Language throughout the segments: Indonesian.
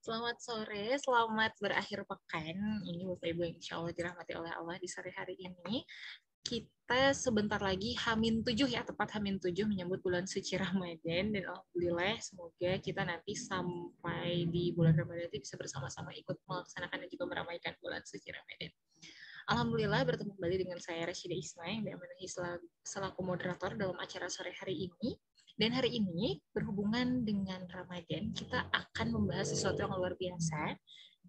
Selamat sore, selamat berakhir pekan. Ini Bapak Ibu yang insya Allah dirahmati oleh Allah di sore hari ini. Kita sebentar lagi H-7 ya, tepat H-7 menyambut bulan suci Ramadan. Dan Alhamdulillah semoga kita nanti sampai di bulan Ramadan itu bisa bersama-sama ikut melaksanakan dan juga meramaikan bulan suci Ramadan. Alhamdulillah bertemu kembali dengan saya Rashida Isma yang diamanahi selaku moderator dalam acara sore hari ini. Dan hari ini berhubungan dengan Ramadan, kita akan membahas sesuatu yang luar biasa,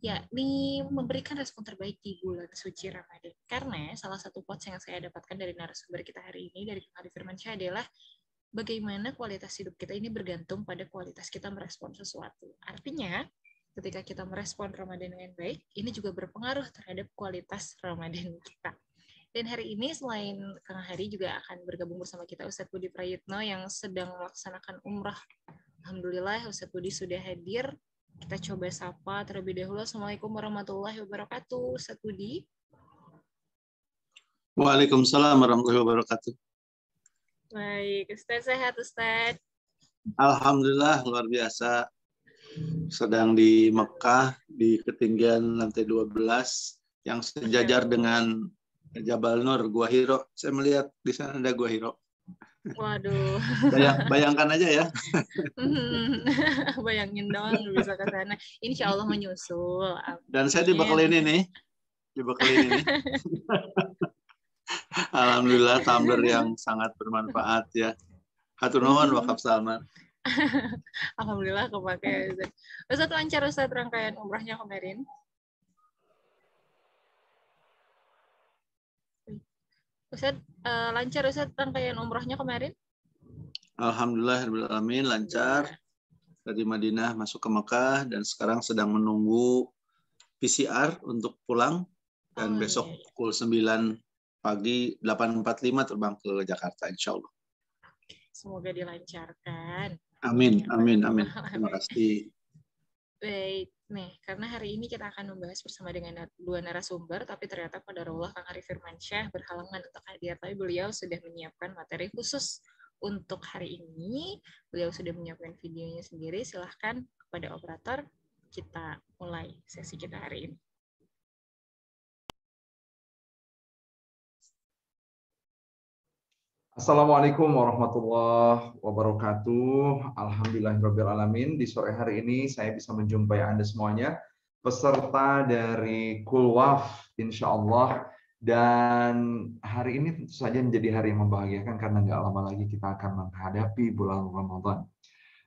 yakni memberikan respon terbaik di bulan suci Ramadan. Karena salah satu quotes yang saya dapatkan dari narasumber kita hari ini, dari Kang Ari Firmansyah adalah bagaimana kualitas hidup kita ini bergantung pada kualitas kita merespon sesuatu. Artinya, ketika kita merespon Ramadan dengan baik, ini juga berpengaruh terhadap kualitas Ramadan kita. Dan hari ini selain Kang Hari juga akan bergabung bersama kita Ustadz Budi Prayitno yang sedang melaksanakan umrah. Alhamdulillah Ustadz Budi sudah hadir. Kita coba sapa terlebih dahulu. Assalamualaikum warahmatullahi wabarakatuh. Ustadz Budi. Waalaikumsalam warahmatullahi wabarakatuh. Baik, Ustadz sehat Ustadz? Alhamdulillah luar biasa. Sedang di Mekah di ketinggian lantai 12 yang sejajar dengan Jabal Nur, Gua Hiro. Saya melihat di sana ada Gua Hiro. Waduh. Bayangkan aja ya. Bayangin dong bisa ke sana. Insya Allah menyusul. Amin. Dan saya dibekelin ini. Alhamdulillah tumbler yang sangat bermanfaat ya. Hatur nuhun wakaf Salman. Alhamdulillah kepake Ustaz. Ustaz lancar Ustaz rangkaian umrahnya kemarin. Ustaz lancar Ustaz rangkaian umrahnya kemarin? Alhamdulillahirrahmanirrahim lancar. Dari Madinah masuk ke Mekah dan sekarang sedang menunggu PCR untuk pulang dan besok pukul 9 pagi 8.45 terbang ke Jakarta insya Allah. Semoga dilancarkan. Amin. Terima kasih. Baik, nih karena hari ini kita akan membahas bersama dengan dua narasumber, tapi ternyata qadarullah Kang Ari Firmansyah berhalangan untuk hadir, tapi beliau sudah menyiapkan materi khusus untuk hari ini. Beliau sudah menyiapkan videonya sendiri. Silahkan kepada operator, kita mulai sesi kita hari ini. Assalamualaikum warahmatullahi wabarakatuh. Alhamdulillahirrabbilalamin. Di sore hari ini saya bisa menjumpai Anda semuanya, peserta dari Kulwaf insya Allah. Dan hari ini tentu saja menjadi hari yang membahagiakan karena nggak lama lagi kita akan menghadapi bulan Ramadan.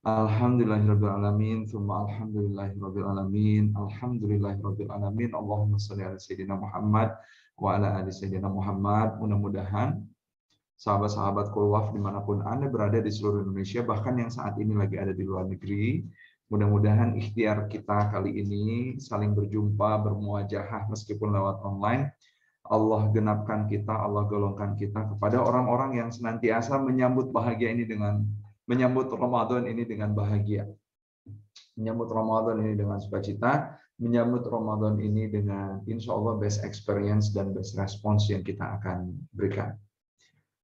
Alhamdulillahirrabbilalamin. Tsumma alhamdulillahirrabbilalamin. Alhamdulillahirrabbilalamin. Allahumma sholli ala sayyidina Muhammad wa ala ali sayyidina Muhammad. Mudah-mudahan sahabat-sahabat Kulwaf dimanapun Anda berada di seluruh Indonesia, bahkan yang saat ini lagi ada di luar negeri, mudah-mudahan ikhtiar kita kali ini saling berjumpa, bermuajahah meskipun lewat online, Allah genapkan kita, Allah golongkan kita kepada orang-orang yang senantiasa menyambut bahagia ini menyambut Ramadan ini dengan bahagia, menyambut Ramadan ini dengan sukacita, menyambut Ramadan ini dengan insya Allah best experience dan best response yang kita akan berikan.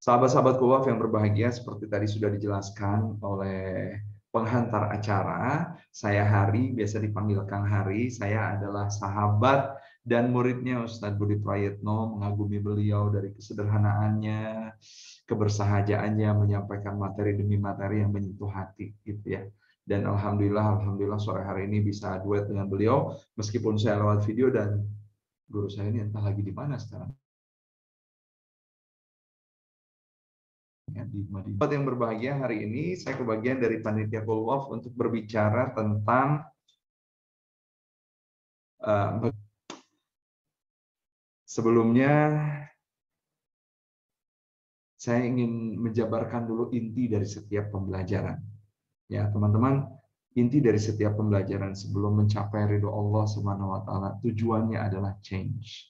Sahabat-sahabat Kulwaf yang berbahagia, seperti tadi sudah dijelaskan oleh penghantar acara, saya Hari, biasa dipanggil Kang Hari. Saya adalah sahabat dan muridnya Ustadz Budi Prayitno, mengagumi beliau dari kesederhanaannya, kebersahajaannya, menyampaikan materi demi materi yang menyentuh hati, gitu ya. Dan alhamdulillah sore hari ini bisa duet dengan beliau, meskipun saya lewat video dan guru saya ini entah lagi di mana sekarang. Di Madinah. Yang berbahagia hari ini saya kebagian dari panitia Kulwaf untuk berbicara tentang sebelumnya saya ingin menjabarkan dulu inti dari setiap pembelajaran. Ya, teman-teman, inti dari setiap pembelajaran sebelum mencapai ridho Allah Subhanahu wa taala, tujuannya adalah change.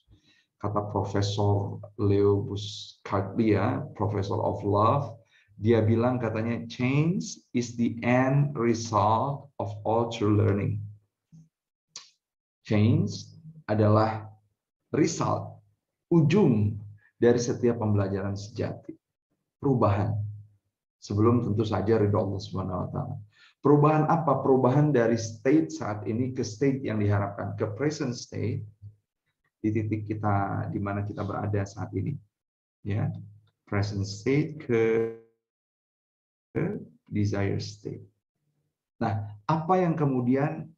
Kata Profesor Leo Buscaglia, Professor of Love, dia bilang katanya change is the end result of all true learning. Change adalah result, ujung dari setiap pembelajaran sejati. Perubahan. Sebelum tentu saja ridho Allah Subhanahu wa taala. Perubahan apa? Perubahan dari state saat ini ke state yang diharapkan, ke present state, di titik kita di mana kita berada saat ini, ya, present state ke desired state. Nah, apa yang kemudian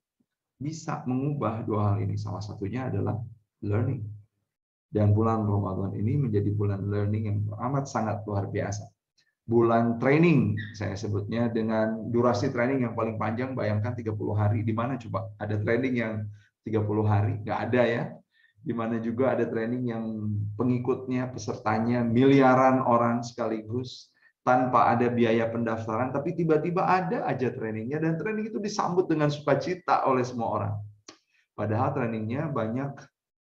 bisa mengubah dua hal ini? Salah satunya adalah learning. Dan bulan Ramadan ini menjadi bulan learning yang amat sangat luar biasa. Bulan training, saya sebutnya, dengan durasi training yang paling panjang, bayangkan 30 hari. Di mana coba ada training yang 30 hari? Nggak ada ya. Di mana juga ada training yang pengikutnya, pesertanya, miliaran orang sekaligus, tanpa ada biaya pendaftaran, tapi tiba-tiba ada aja trainingnya, dan training itu disambut dengan sukacita oleh semua orang. Padahal trainingnya banyak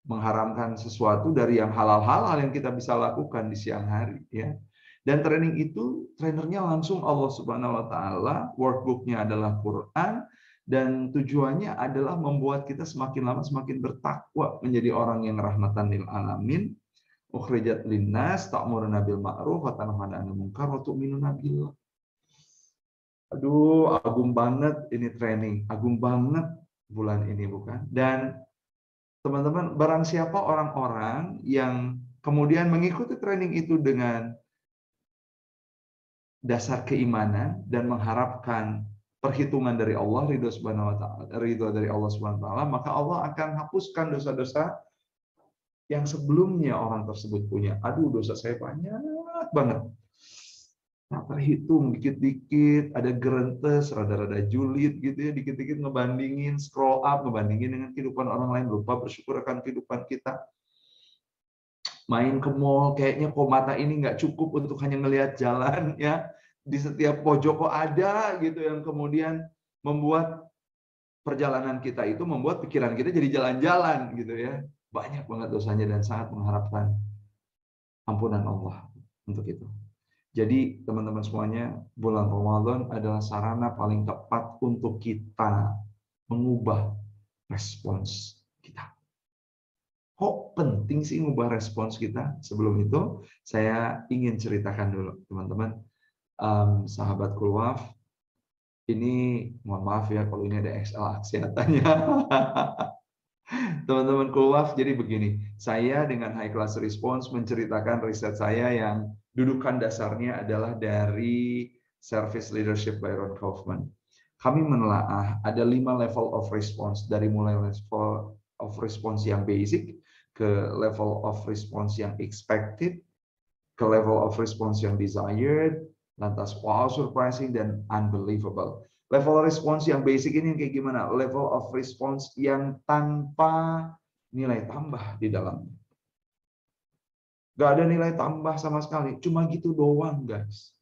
mengharamkan sesuatu dari yang halal-halal yang kita bisa lakukan di siang hari, ya. Dan training itu trainernya langsung Allah Subhanahu wa taala, workbooknya adalah Quran, dan tujuannya adalah membuat kita semakin lama semakin bertakwa, menjadi orang yang rahmatan lil alamin, ukhrijat linnas, ta'muruna bil ma'ruf wa tanhauna 'anil munkar wa tu'minuna billah. Aduh, agung banget ini training, agung banget bulan ini, bukan? Dan teman-teman, barang siapa orang-orang yang kemudian mengikuti training itu dengan dasar keimanan dan mengharapkan perhitungan dari Allah, ridho subhanahu wa ta'ala, ridho dari Allah subhanahu wa ta'ala, maka Allah akan hapuskan dosa-dosa yang sebelumnya orang tersebut punya. Aduh, dosa saya banyak banget. Nah, terhitung dikit-dikit, ada gerentes, rada-rada julid gitu ya, dikit-dikit ngebandingin, scroll up, ngebandingin dengan kehidupan orang lain, lupa bersyukur akan kehidupan kita. Main ke mall, kayaknya kok mata ini nggak cukup untuk hanya melihat jalan, ya. Di setiap pojok kok ada gitu yang kemudian membuat perjalanan kita itu, membuat pikiran kita jadi jalan-jalan gitu ya. Banyak banget dosanya dan sangat mengharapkan ampunan Allah untuk itu. Jadi teman-teman semuanya, bulan Ramadan adalah sarana paling tepat untuk kita mengubah respons kita. Kok penting sih mengubah respons kita? Sebelum itu, saya ingin ceritakan dulu, teman-teman. Sahabat Kulwaf, ini mohon maaf ya kalau ini ada XL aksiatannya. Teman-teman Kulwaf, jadi begini, saya dengan High Class Response menceritakan riset saya yang dudukan dasarnya adalah dari Service Leadership by Ron Kaufman. Kami menelaah ada 5 level of response, dari mulai level of response yang basic, ke level of response yang expected, ke level of response yang desired, lantas wow, surprising, dan unbelievable. Level response yang basic ini kayak gimana? Level of response yang tanpa nilai tambah di dalamnya. Gak ada nilai tambah sama sekali, cuma gitu doang, guys.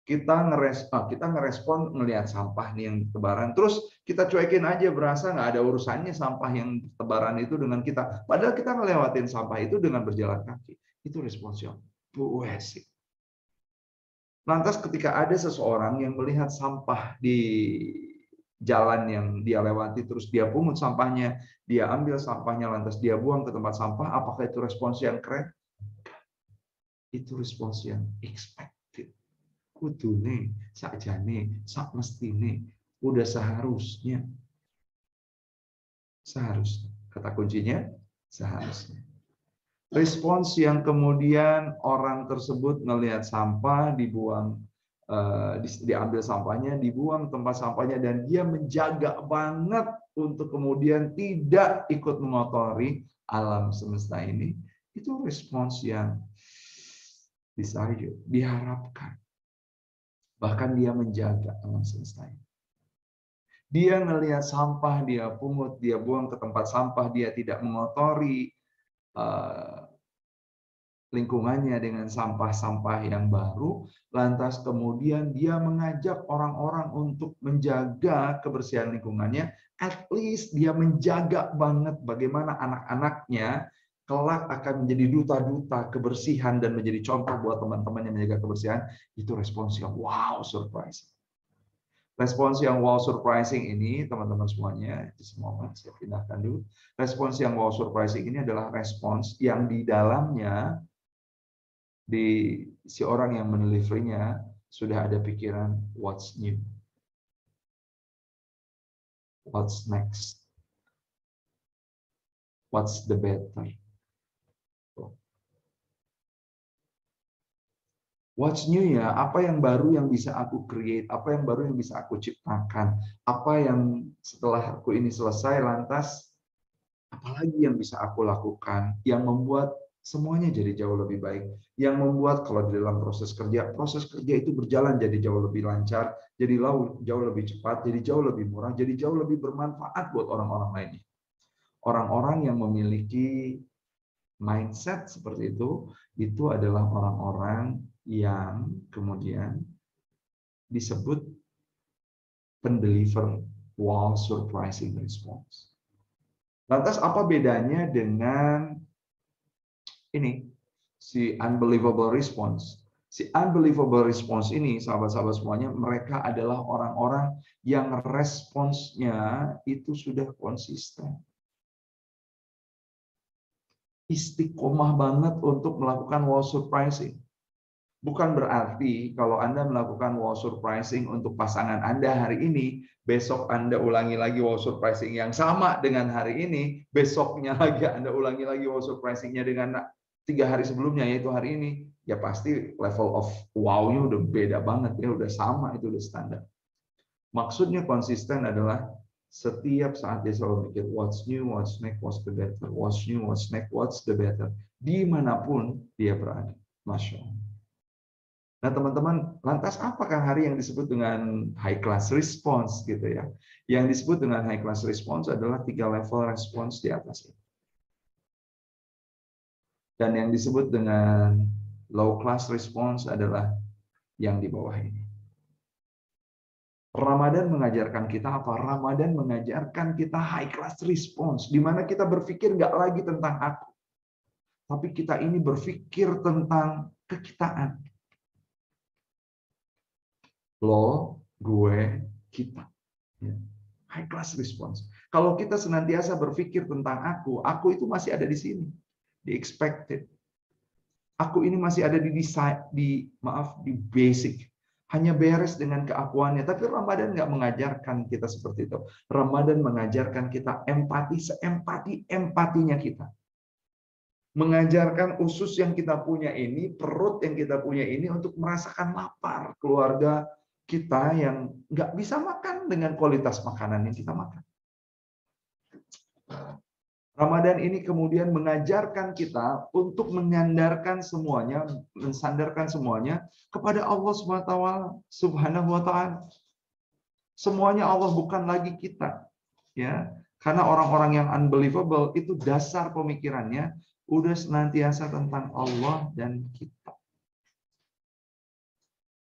Kita ngerespon ngelihat sampah nih yang tebaran, terus kita cuekin aja, berasa nggak ada urusannya sampah yang tebaran itu dengan kita. Padahal kita ngelewatin sampah itu dengan berjalan kaki. Itu respons yang buesik. Lantas ketika ada seseorang yang melihat sampah di jalan yang dia lewati, terus dia pungut sampahnya, dia ambil sampahnya, lantas dia buang ke tempat sampah, apakah itu respons yang keren? Itu respons yang expect. Kudune, sakjane, sak mestine, udah seharusnya. Seharusnya. Kata kuncinya, seharusnya. Respons yang kemudian orang tersebut ngelihat sampah, dibuang, diambil sampahnya, dibuang tempat sampahnya, dan dia menjaga banget untuk kemudian tidak ikut mengotori alam semesta ini. Itu respons yang diharapkan. Bahkan dia menjaga alam semesta ini. Dia ngelihat sampah, dia pungut, dia buang ke tempat sampah, dia tidak mengotori lingkungannya dengan sampah-sampah yang baru, lantas kemudian dia mengajak orang-orang untuk menjaga kebersihan lingkungannya, at least dia menjaga banget bagaimana anak-anaknya kelak akan menjadi duta-duta kebersihan dan menjadi contoh buat teman-teman yang menjaga kebersihan. Itu respons yang wow, surprising. Respons yang wow surprising ini, teman-teman semuanya, just a moment, saya pindahkan dulu. Respons yang wow surprising ini adalah respons yang di dalamnya, di si orang yang mendeliverynya sudah ada pikiran what's new. What's next? What's the better? What's new ya? Apa yang baru yang bisa aku create? Apa yang baru yang bisa aku ciptakan? Apa yang setelah aku ini selesai lantas apalagi yang bisa aku lakukan yang membuat semuanya jadi jauh lebih baik? Yang membuat kalau di dalam proses kerja itu berjalan jadi jauh lebih lancar, jadi jauh lebih cepat, jadi jauh lebih murah, jadi jauh lebih bermanfaat buat orang-orang lainnya. Orang-orang yang memiliki mindset seperti itu adalah orang-orang yang kemudian disebut pendeliver wow surprising response. Lantas apa bedanya dengan ini si unbelievable response? Si unbelievable response ini sahabat-sahabat semuanya mereka adalah orang-orang yang responsnya itu sudah konsisten. Istiqomah banget untuk melakukan wow surprising. Bukan berarti kalau Anda melakukan wow surprising untuk pasangan Anda hari ini, besok Anda ulangi lagi wow surprising yang sama dengan hari ini, besoknya lagi Anda ulangi lagi wow surprisingnya dengan 3 hari sebelumnya, yaitu hari ini, ya pasti level of wow-nya udah beda banget, ya udah sama, itu udah standar. Maksudnya konsisten adalah setiap saat dia selalu mikir what's new, what's next, what's the better, what's new, what's next, what's the better, dimanapun dia berada. Masya Allah. Nah teman-teman, lantas apakah hari yang disebut dengan high class response gitu ya? Yang disebut dengan high class response adalah 3 level response di atas ini. Dan yang disebut dengan low class response adalah yang di bawah ini. Ramadan mengajarkan kita apa? Ramadan mengajarkan kita high class response, di mana kita berpikir nggak lagi tentang aku, tapi kita ini berpikir tentang kekitaan. Lo, gue, kita. High class response. Kalau kita senantiasa berpikir tentang aku itu masih ada di sini, di expected. Aku ini masih ada di basic. Hanya beres dengan keakuannya. Tapi Ramadan nggak mengajarkan kita seperti itu. Ramadan mengajarkan kita empati, seempati-empatinya kita. Mengajarkan usus yang kita punya ini, perut yang kita punya ini untuk merasakan lapar. Keluarga kita yang nggak bisa makan dengan kualitas makanan yang kita makan. Ramadan ini kemudian mengajarkan kita untuk menyandarkan semuanya, mensandarkan semuanya kepada Allah Subhanahu wa taala. Semuanya Allah, bukan lagi kita. Ya, karena orang-orang yang unbelievable itu dasar pemikirannya udah senantiasa tentang Allah dan kita.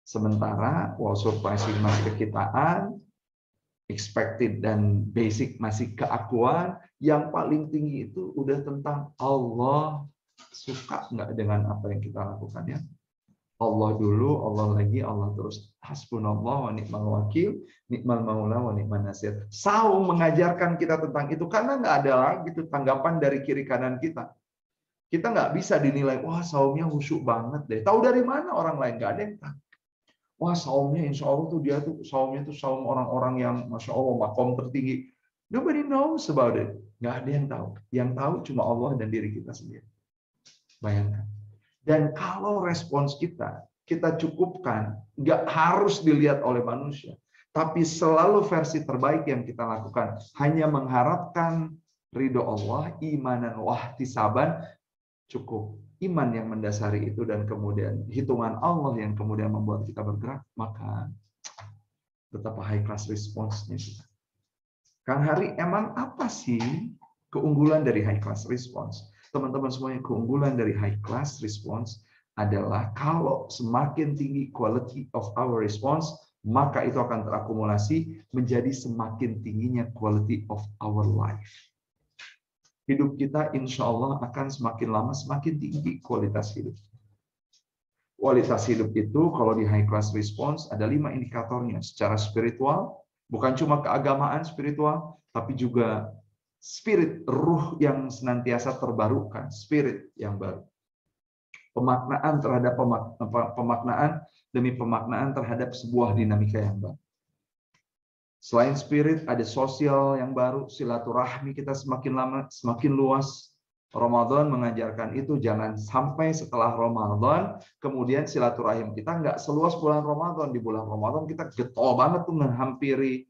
Sementara wow surprising masih kekitaan, expected dan basic masih keakuan, yang paling tinggi itu udah tentang Allah suka nggak dengan apa yang kita lakukan ya. Allah dulu, Allah lagi, Allah terus. Hasbunallah wa ni'mal wakil, ni'mal maula wa ni'man nasir. Saum mengajarkan kita tentang itu karena nggak ada lagi itu tanggapan dari kiri kanan kita. Kita nggak bisa dinilai, wah saumnya khusyuk banget deh. Tahu dari mana orang lain? Nggak ada yang tahu. Wah saumnya insya Allah tuh dia tuh saumnya tuh saum orang-orang yang masya Allah makom tertinggi. Nobody knows about it. Nggak ada yang tahu. Yang tahu cuma Allah dan diri kita sendiri. Bayangkan. Dan kalau respons kita cukupkan, nggak harus dilihat oleh manusia, tapi selalu versi terbaik yang kita lakukan. Hanya mengharapkan ridho Allah, imanan wahtisaban, cukup. Iman yang mendasari itu dan kemudian hitungan Allah yang kemudian membuat kita bergerak, maka betapa high class response-nya kita. Kang Hari, emang apa sih keunggulan dari high class response? Teman-teman semuanya, keunggulan dari high class response adalah kalau semakin tinggi quality of our response, maka itu akan terakumulasi menjadi semakin tingginya quality of our life. Hidup kita insya Allah akan semakin lama semakin tinggi kualitas hidup. Kualitas hidup itu kalau di high class response ada 5 indikatornya. Secara spiritual, bukan cuma keagamaan spiritual, tapi juga spirit, ruh yang senantiasa terbarukan, spirit yang baru. Pemaknaan terhadap pemaknaan demi pemaknaan terhadap sebuah dinamika yang baru. Selain spirit, ada sosial yang baru, silaturahmi kita semakin lama semakin luas. Ramadan mengajarkan itu, jangan sampai setelah Ramadan kemudian silaturahim kita nggak seluas bulan Ramadan. Di bulan Ramadan kita getol banget tuh menghampiri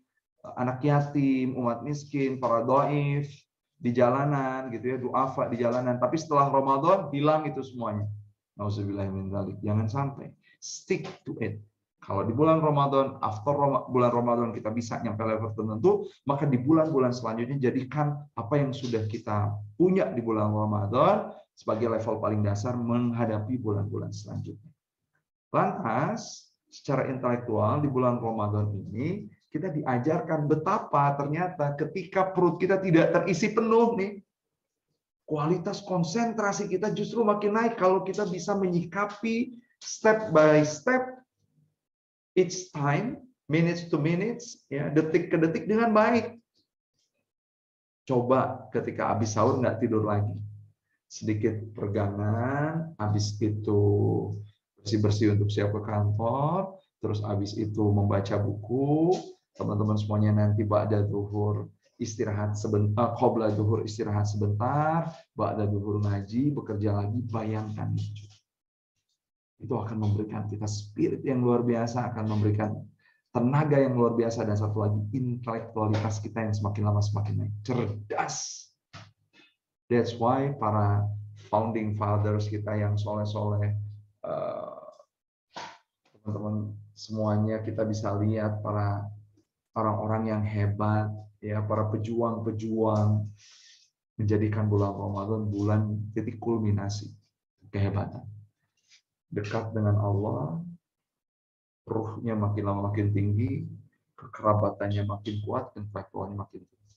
anak yatim, umat miskin, para dhaif di jalanan gitu ya, duafa di jalanan. Tapi setelah Ramadan hilang itu semuanya. Nauzubillah min dzalik. Jangan sampai. Stick to it. Kalau di bulan Ramadan, bulan Ramadan kita bisa nyampe level tertentu, maka di bulan-bulan selanjutnya jadikan apa yang sudah kita punya di bulan Ramadan sebagai level paling dasar menghadapi bulan-bulan selanjutnya. Lantas, secara intelektual di bulan Ramadan ini, kita diajarkan betapa ternyata ketika perut kita tidak terisi penuh nih, kualitas konsentrasi kita justru makin naik kalau kita bisa menyikapi step by step, each time, minutes to minutes, ya, detik ke detik dengan baik. Coba ketika habis sahur nggak tidur lagi. Sedikit peregangan, habis itu bersih-bersih untuk siap ke kantor, terus habis itu membaca buku, teman-teman semuanya nanti ba'da zuhur istirahat sebentar, qabla zuhur istirahat sebentar, ba'da zuhur ngaji, bekerja lagi, bayangkan itu. Itu akan memberikan kita spirit yang luar biasa, akan memberikan tenaga yang luar biasa, dan satu lagi intelektualitas kita yang semakin lama semakin naik, cerdas. That's why para founding fathers kita yang soleh-soleh, teman-teman semuanya kita bisa lihat para orang-orang yang hebat, ya, para pejuang-pejuang menjadikan bulan Ramadan bulan titik kulminasi kehebatan. Dekat dengan Allah, ruhnya makin lama makin tinggi, kekerabatannya makin kuat, intelektualnya makin tinggi.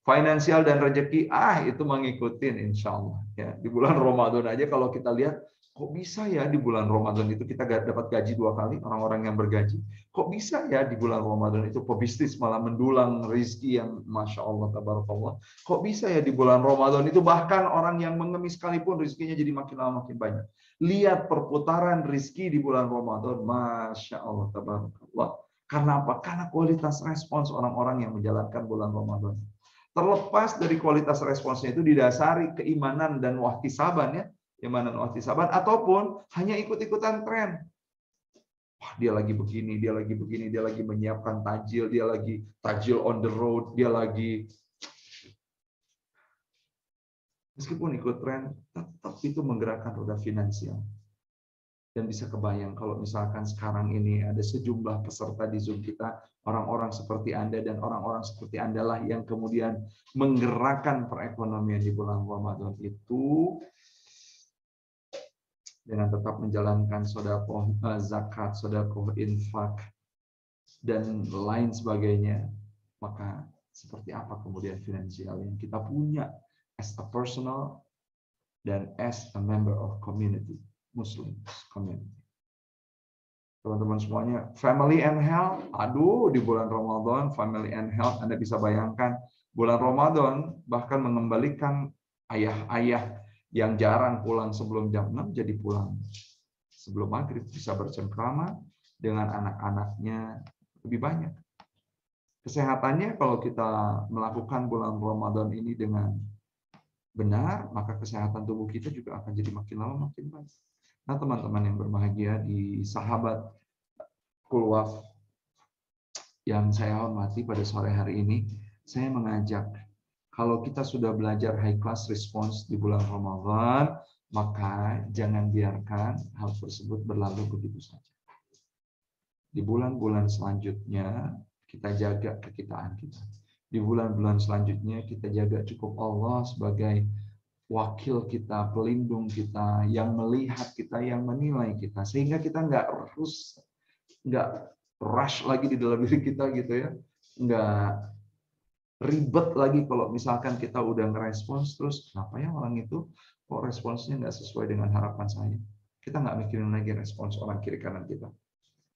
Finansial dan rezeki, itu mengikutin insya Allah. Ya, di bulan Ramadan aja kalau kita lihat, kok bisa ya di bulan Ramadan itu kita dapat gaji 2 kali, orang-orang yang bergaji. Kok bisa ya di bulan Ramadan itu pebisnis malah mendulang rezeki yang Masya Allah, tabarakallah. Kok bisa ya di bulan Ramadan itu bahkan orang yang mengemis sekalipun rezekinya jadi makin lama makin banyak. Lihat perputaran rezeki di bulan Ramadan, Masya Allah, tabarakallah. Karena apa? Karena kualitas respons orang-orang yang menjalankan bulan Ramadan. Terlepas dari kualitas responsnya itu didasari keimanan dan wahtisaban, ya, iman dan wahtisaban, ataupun hanya ikut-ikutan tren. Wah, dia lagi begini, dia lagi begini, dia lagi menyiapkan tajil, dia lagi tajil on the road, dia lagi, meskipun ikut tren, tetap itu menggerakkan roda finansial. Dan bisa kebayang kalau misalkan sekarang ini ada sejumlah peserta di Zoom kita, orang-orang seperti Anda dan orang-orang seperti Anda lah yang kemudian menggerakkan perekonomian di bulan Ramadan itu dengan tetap menjalankan sedekah, zakat, sedekah, infak, dan lain sebagainya. Maka seperti apa kemudian finansial yang kita punya as a personal dan as a member of community, Muslim community. Teman-teman semuanya, family and health, di bulan Ramadan, family and health, Anda bisa bayangkan, bulan Ramadan bahkan mengembalikan ayah-ayah yang jarang pulang sebelum jam 6 jadi pulang sebelum maghrib, bisa bercengkrama dengan anak-anaknya lebih banyak. Kesehatannya kalau kita melakukan bulan Ramadan ini dengan benar, maka kesehatan tubuh kita juga akan jadi makin lama makin baik. Nah, teman-teman yang berbahagia, di sahabat Kulwaf yang saya hormati, pada sore hari ini saya mengajak, kalau kita sudah belajar high class response di bulan Ramadan, maka jangan biarkan hal tersebut berlalu begitu saja. Di bulan-bulan selanjutnya kita jaga kekitaan kita. Di bulan-bulan selanjutnya kita jaga cukup Allah sebagai wakil kita, pelindung kita, yang melihat kita, yang menilai kita, sehingga kita nggak rush lagi di dalam diri kita gitu ya, nggak ribet lagi kalau misalkan kita udah ngerespons terus, kenapa ya orang itu kok responsnya nggak sesuai dengan harapan saya. Kita nggak mikirin lagi respons orang kiri kanan kita.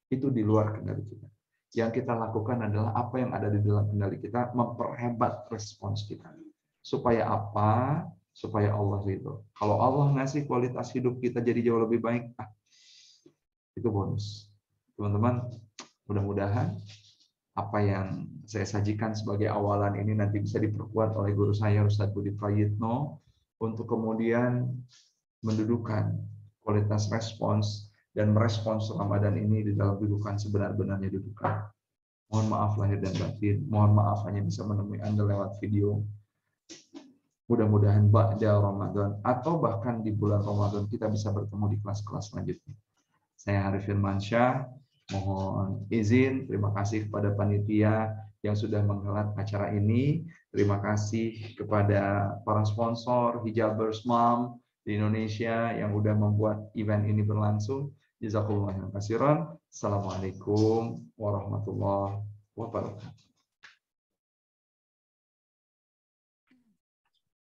Itu di luar kendali kita. Yang kita lakukan adalah apa yang ada di dalam kendali kita, memperhebat respons kita. Supaya apa? Supaya Allah ridho. Kalau Allah ngasih kualitas hidup kita jadi jauh lebih baik, itu bonus. Teman-teman, mudah-mudahan apa yang saya sajikan sebagai awalan ini nanti bisa diperkuat oleh guru saya Ustadz Budi Prayitno untuk kemudian mendudukan kualitas respons dan merespons Ramadan ini di dalam dudukan sebenar-benarnya dudukan. Mohon maaf lahir dan batin, mohon maaf hanya bisa menemui Anda lewat video. Mudah-mudahan ba'da Ramadan atau bahkan di bulan Ramadan kita bisa bertemu di kelas-kelas selanjutnya. Saya Harif Firmansyah, mohon izin, terima kasih kepada panitia yang sudah menghelat acara ini. Terima kasih kepada para sponsor Hijabers Mom di Indonesia yang sudah membuat event ini berlangsung. Jazakumullah khairan. Assalamualaikum warahmatullahi wabarakatuh.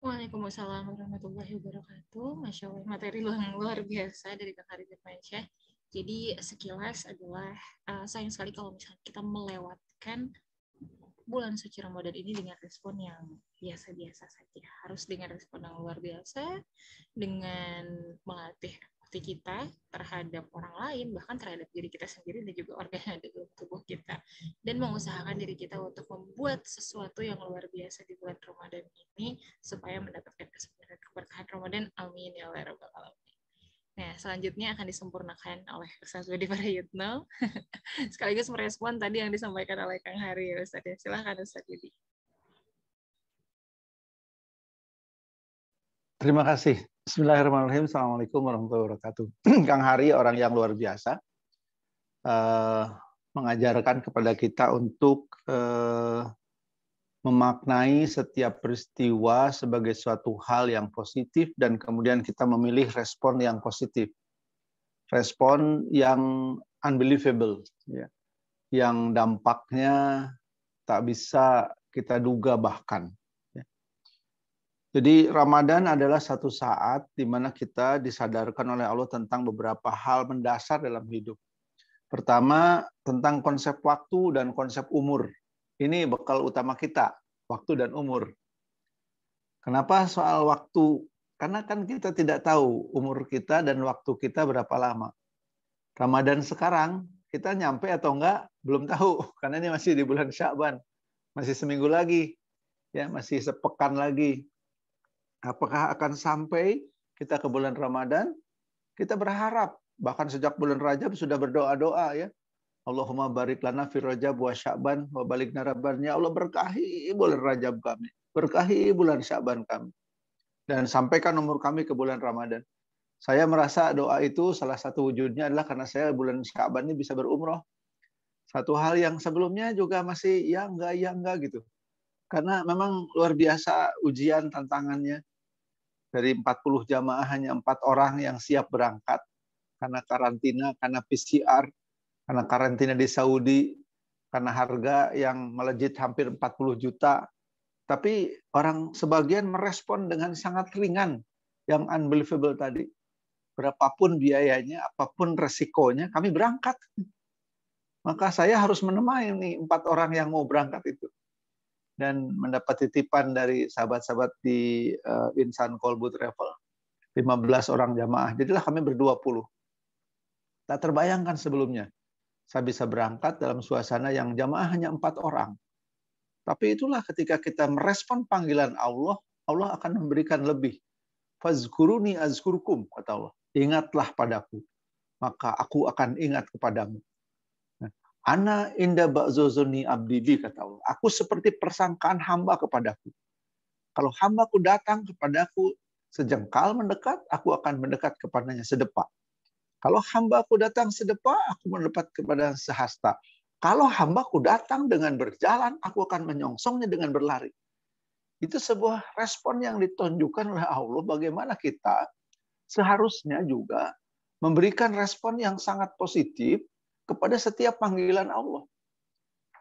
Waalaikumsalam warahmatullahi wabarakatuh. Masya Allah, materi luar biasa dari Kang Harif Firmansyah. Jadi sekilas adalah sayang sekali kalau misalnya kita melewatkan bulan suci Ramadan ini dengan respon yang biasa-biasa saja. Harus dengan respon yang luar biasa, dengan melatih empati kita terhadap orang lain, bahkan terhadap diri kita sendiri dan juga organ yang ada dalam tubuh kita. Dan mengusahakan diri kita untuk membuat sesuatu yang luar biasa di bulan Ramadan ini supaya mendapatkan kesebenarnya keberkahan Ramadan. Amin ya Allah rabbal alamin. Nah, selanjutnya akan disempurnakan oleh Ustaz Budi Prayitno. Sekaligus merespon tadi yang disampaikan oleh Kang Hari. Ustaz, silahkan Ustaz Budi. Terima kasih. Bismillahirrahmanirrahim. Assalamualaikum warahmatullahi wabarakatuh. Kang Hari orang yang luar biasa. Mengajarkan kepada kita untuk memaknai setiap peristiwa sebagai suatu hal yang positif dan kemudian kita memilih respon yang positif. Respon yang unbelievable, ya. Yang dampaknya tak bisa kita duga bahkan. Ya. Jadi Ramadan adalah satu saat di mana kita disadarkan oleh Allah tentang beberapa hal mendasar dalam hidup. Pertama, tentang konsep waktu dan konsep umur. Ini bekal utama kita, waktu dan umur. Kenapa soal waktu? Karena kan kita tidak tahu umur kita dan waktu kita berapa lama. Ramadan sekarang, kita nyampe atau enggak, belum tahu. Karena ini masih di bulan Sya'ban. Masih seminggu lagi. Ya, masih sepekan lagi. Apakah akan sampai kita ke bulan Ramadan? Kita berharap. Bahkan sejak bulan Rajab sudah berdoa-doa ya. Allahumma barik lana fi Rajab wa Sya'ban wa balikna Rabban. Ya Allah berkahi bulan Rajab kami. Berkahi bulan Sya'ban kami. Dan sampaikan umur kami ke bulan Ramadan. Saya merasa doa itu salah satu wujudnya adalah karena saya bulan Sya'ban ini bisa berumroh. Satu hal yang sebelumnya juga masih ya enggak gitu. Karena memang luar biasa ujian tantangannya. Dari 40 jamaah hanya 4 orang yang siap berangkat. Karena karantina, karena PCR. Karena karantina di Saudi, karena harga yang melejit hampir 40 juta. Tapi orang sebagian merespon dengan sangat ringan, yang unbelievable tadi. Berapapun biayanya, apapun resikonya, kami berangkat. Maka saya harus menemani nih 4 orang yang mau berangkat itu. Dan mendapat titipan dari sahabat-sahabat di Insan Kolbu Travel. 15 orang jamaah. Jadilah kami ber-20. Tak terbayangkan sebelumnya. Saya bisa berangkat dalam suasana yang jamaah hanya 4 orang. Tapi itulah ketika kita merespon panggilan Allah, Allah akan memberikan lebih. Fazkuruni azkurkum, kata Allah. Ingatlah padaku, maka aku akan ingat kepadamu. Ana inda ba'zozoni abdibi, kata Allah. Aku seperti persangkaan hamba kepadaku. Kalau hambaku datang kepadaku sejengkal mendekat, aku akan mendekat kepadanya sedepak. Kalau hambaku datang sedepa, aku mendekat kepada sehasta. Kalau hambaku datang dengan berjalan, aku akan menyongsongnya dengan berlari. Itu sebuah respon yang ditunjukkan oleh Allah bagaimana kita seharusnya juga memberikan respon yang sangat positif kepada setiap panggilan Allah.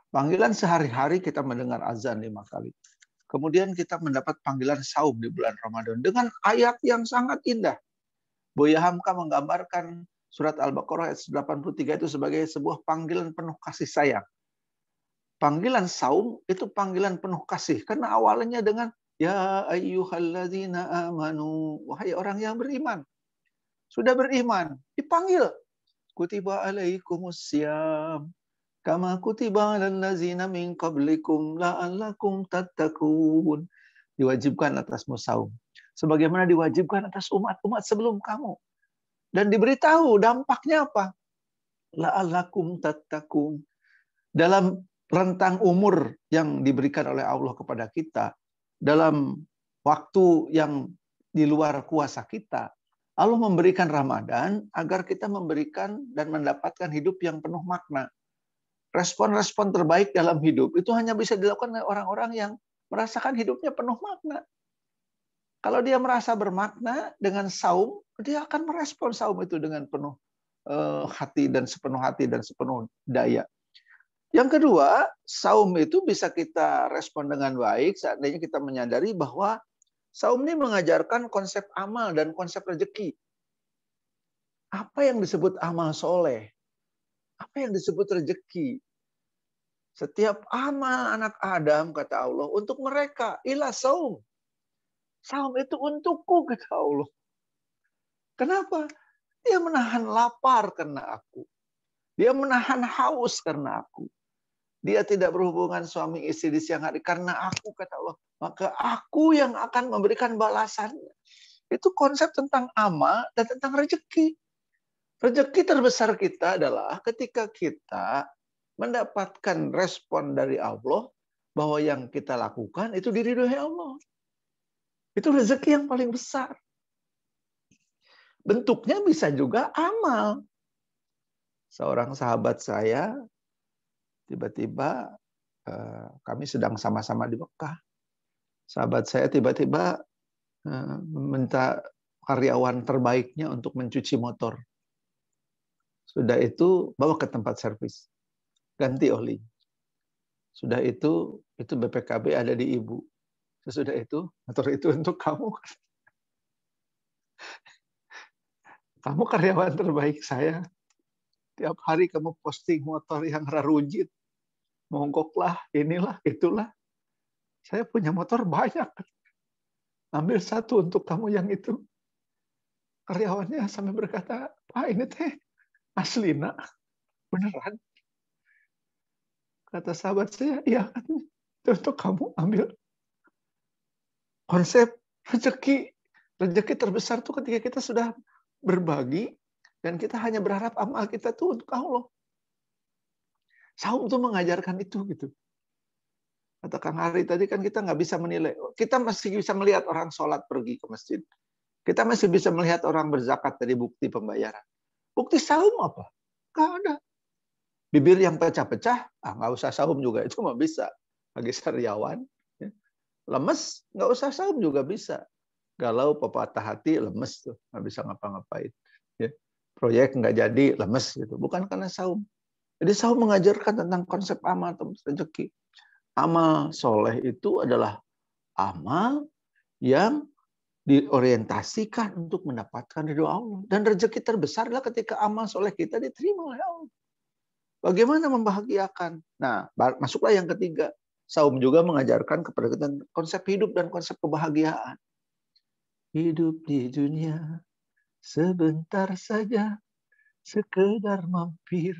Panggilan sehari-hari kita mendengar azan 5 kali. Kemudian kita mendapat panggilan saum di bulan Ramadan dengan ayat yang sangat indah. Buya Hamka menggambarkan surat Al-Baqarah ayat 83 itu sebagai sebuah panggilan penuh kasih sayang. Panggilan saum itu panggilan penuh kasih. Karena awalnya dengan ya ayyuhalladzina amanu. Wahai orang yang beriman. Sudah beriman. Dipanggil. Kutiba alaikumussyam. Kama kutiba 'alal ladzina min qablikum la'allakum tattaqun. Diwajibkan atasmu saum. Sebagaimana diwajibkan atas umat-umat sebelum kamu. Dan diberitahu dampaknya apa? La'allakum tattaqun. Dalam rentang umur yang diberikan oleh Allah kepada kita, dalam waktu yang di luar kuasa kita, Allah memberikan Ramadan agar kita memberikan dan mendapatkan hidup yang penuh makna. Respon-respon terbaik dalam hidup itu hanya bisa dilakukan oleh orang-orang yang merasakan hidupnya penuh makna. Kalau dia merasa bermakna dengan saum, dia akan merespon saum itu dengan penuh hati dan sepenuh daya. Yang kedua, saum itu bisa kita respon dengan baik seandainya kita menyadari bahwa saum ini mengajarkan konsep amal dan konsep rezeki. Apa yang disebut amal soleh? Apa yang disebut rezeki? Setiap amal anak Adam, kata Allah, untuk mereka. Ila saum. Saum itu untukku, kata Allah. Kenapa? Dia menahan lapar karena aku. Dia menahan haus karena aku. Dia tidak berhubungan suami istri di siang hari karena aku, kata Allah. Maka aku yang akan memberikan balasannya. Itu konsep tentang amal dan tentang rezeki. Rezeki terbesar kita adalah ketika kita mendapatkan respon dari Allah bahwa yang kita lakukan itu diridhoi Allah. Itu rezeki yang paling besar. Bentuknya bisa juga amal. Seorang sahabat saya tiba-tiba kami sedang sama-sama di Mekah. Sahabat saya tiba-tiba meminta karyawan terbaiknya untuk mencuci motor. Sudah itu bawa ke tempat servis. Ganti oli. Sudah itu BPKB ada di ibu. Sesudah itu, motor itu untuk kamu. Kamu karyawan terbaik saya. Tiap hari kamu posting motor yang rarujit. Monggoklah, inilah, itulah. Saya punya motor banyak. Ambil satu untuk kamu yang itu. Karyawannya sampai berkata, Pak ini teh asli nak. Beneran. Kata sahabat saya, iya katanya. Itu untuk kamu ambil. Konsep rezeki. Rezeki terbesar itu ketika kita sudah berbagi dan kita hanya berharap amal kita itu untuk Allah. Saum itu mengajarkan itu gitu. Kata Kang Hari tadi kan kita nggak bisa menilai. Kita masih bisa melihat orang sholat pergi ke masjid. Kita masih bisa melihat orang berzakat dari bukti pembayaran. Bukti saum apa? Nggak ada. Bibir yang pecah-pecah, nggak usah saum juga. Itu mah bisa. Bagi sariawan. Lemes, nggak usah saum juga bisa. Galau, patah hati, lemes tuh, nggak bisa ngapa-ngapain. Ya. Proyek nggak jadi, lemes gitu. Bukan karena saum. Jadi saum mengajarkan tentang konsep amal atau rezeki. Amal soleh itu adalah amal yang diorientasikan untuk mendapatkan ridho Allah. Dan rezeki terbesar adalah ketika amal soleh kita diterima oleh Allah. Bagaimana membahagiakan? Nah, masuklah yang ketiga. Saum juga mengajarkan kepada kita konsep hidup dan konsep kebahagiaan. Hidup di dunia sebentar saja, sekedar mampir,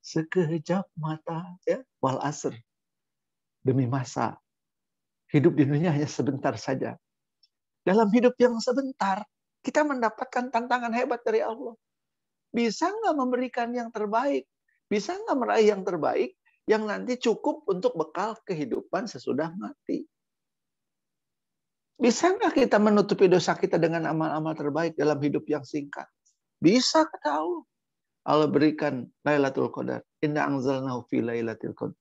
sekejap mata, ya, wal asr. Demi masa. Hidup di dunia hanya sebentar saja. Dalam hidup yang sebentar, kita mendapatkan tantangan hebat dari Allah. Bisa nggak memberikan yang terbaik? Bisa nggak meraih yang terbaik yang nanti cukup untuk bekal kehidupan sesudah mati? Bisa nggak kita menutupi dosa kita dengan amal-amal terbaik dalam hidup yang singkat? Bisa, kata Allah. Allah berikan Lailatul Qadar. Inna anzalnahu fi Lailatul Qadar.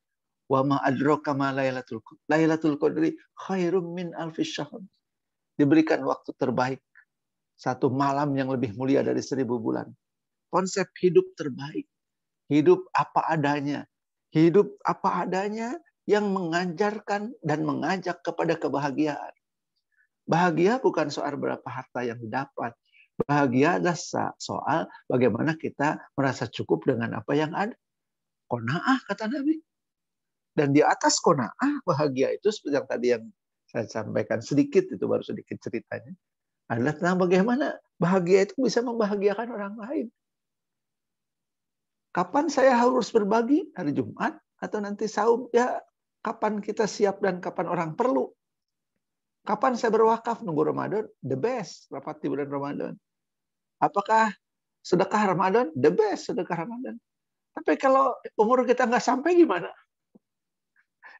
Wa ma adraka ma Lailatul Qadar. Lailatul Qadri khairum min alfi syahr. Diberikan waktu terbaik. Satu malam yang lebih mulia dari 1000 bulan. Konsep hidup terbaik. Hidup apa adanya. Hidup apa adanya yang mengajarkan dan mengajak kepada kebahagiaan. Bahagia bukan soal berapa harta yang didapat. Bahagia adalah soal bagaimana kita merasa cukup dengan apa yang ada. Qanaah, kata Nabi. Dan di atas qanaah, bahagia itu seperti yang tadi yang saya sampaikan sedikit, itu baru sedikit ceritanya, adalah tentang bagaimana bahagia itu bisa membahagiakan orang lain. Kapan saya harus berbagi? Hari Jumat atau nanti saum? Ya, kapan kita siap dan kapan orang perlu. Kapan saya berwakaf? Nunggu Ramadan? The best, rapat di bulan Ramadan. Apakah sedekah Ramadan? The best, sedekah Ramadan. Tapi kalau umur kita nggak sampai gimana?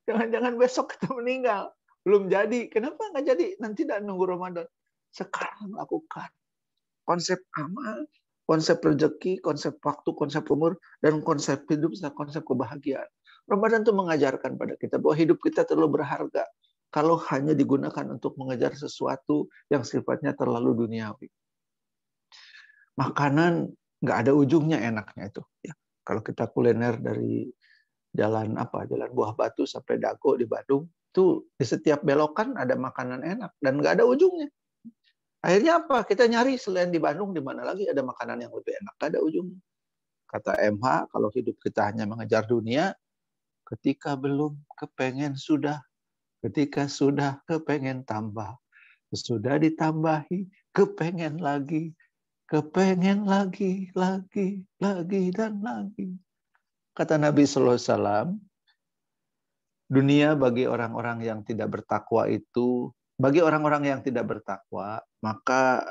Jangan-jangan besok kita meninggal. Belum jadi. Kenapa nggak jadi? Nanti tidak nunggu Ramadan. Sekarang lakukan. Konsep amal, konsep rezeki, konsep waktu, konsep umur, dan konsep hidup, serta konsep kebahagiaan. Ramadan itu mengajarkan pada kita bahwa hidup kita terlalu berharga kalau hanya digunakan untuk mengejar sesuatu yang sifatnya terlalu duniawi. Makanan nggak ada ujungnya enaknya itu. Ya, kalau kita kuliner dari jalan Buah Batu sampai Dago di Bandung, itu di setiap belokan ada makanan enak dan nggak ada ujungnya. Akhirnya apa? Kita nyari selain di Bandung, di mana lagi ada makanan yang lebih enak. Nggak ada ujungnya. Kata MH, kalau hidup kita hanya mengejar dunia, ketika belum kepengen sudah, ketika sudah kepengen tambah, sudah ditambahi kepengen lagi lagi dan lagi. Kata Nabi Sallallahu Alaihi Wasallam, dunia bagi orang-orang yang tidak bertakwa itu, bagi orang-orang yang tidak bertakwa, maka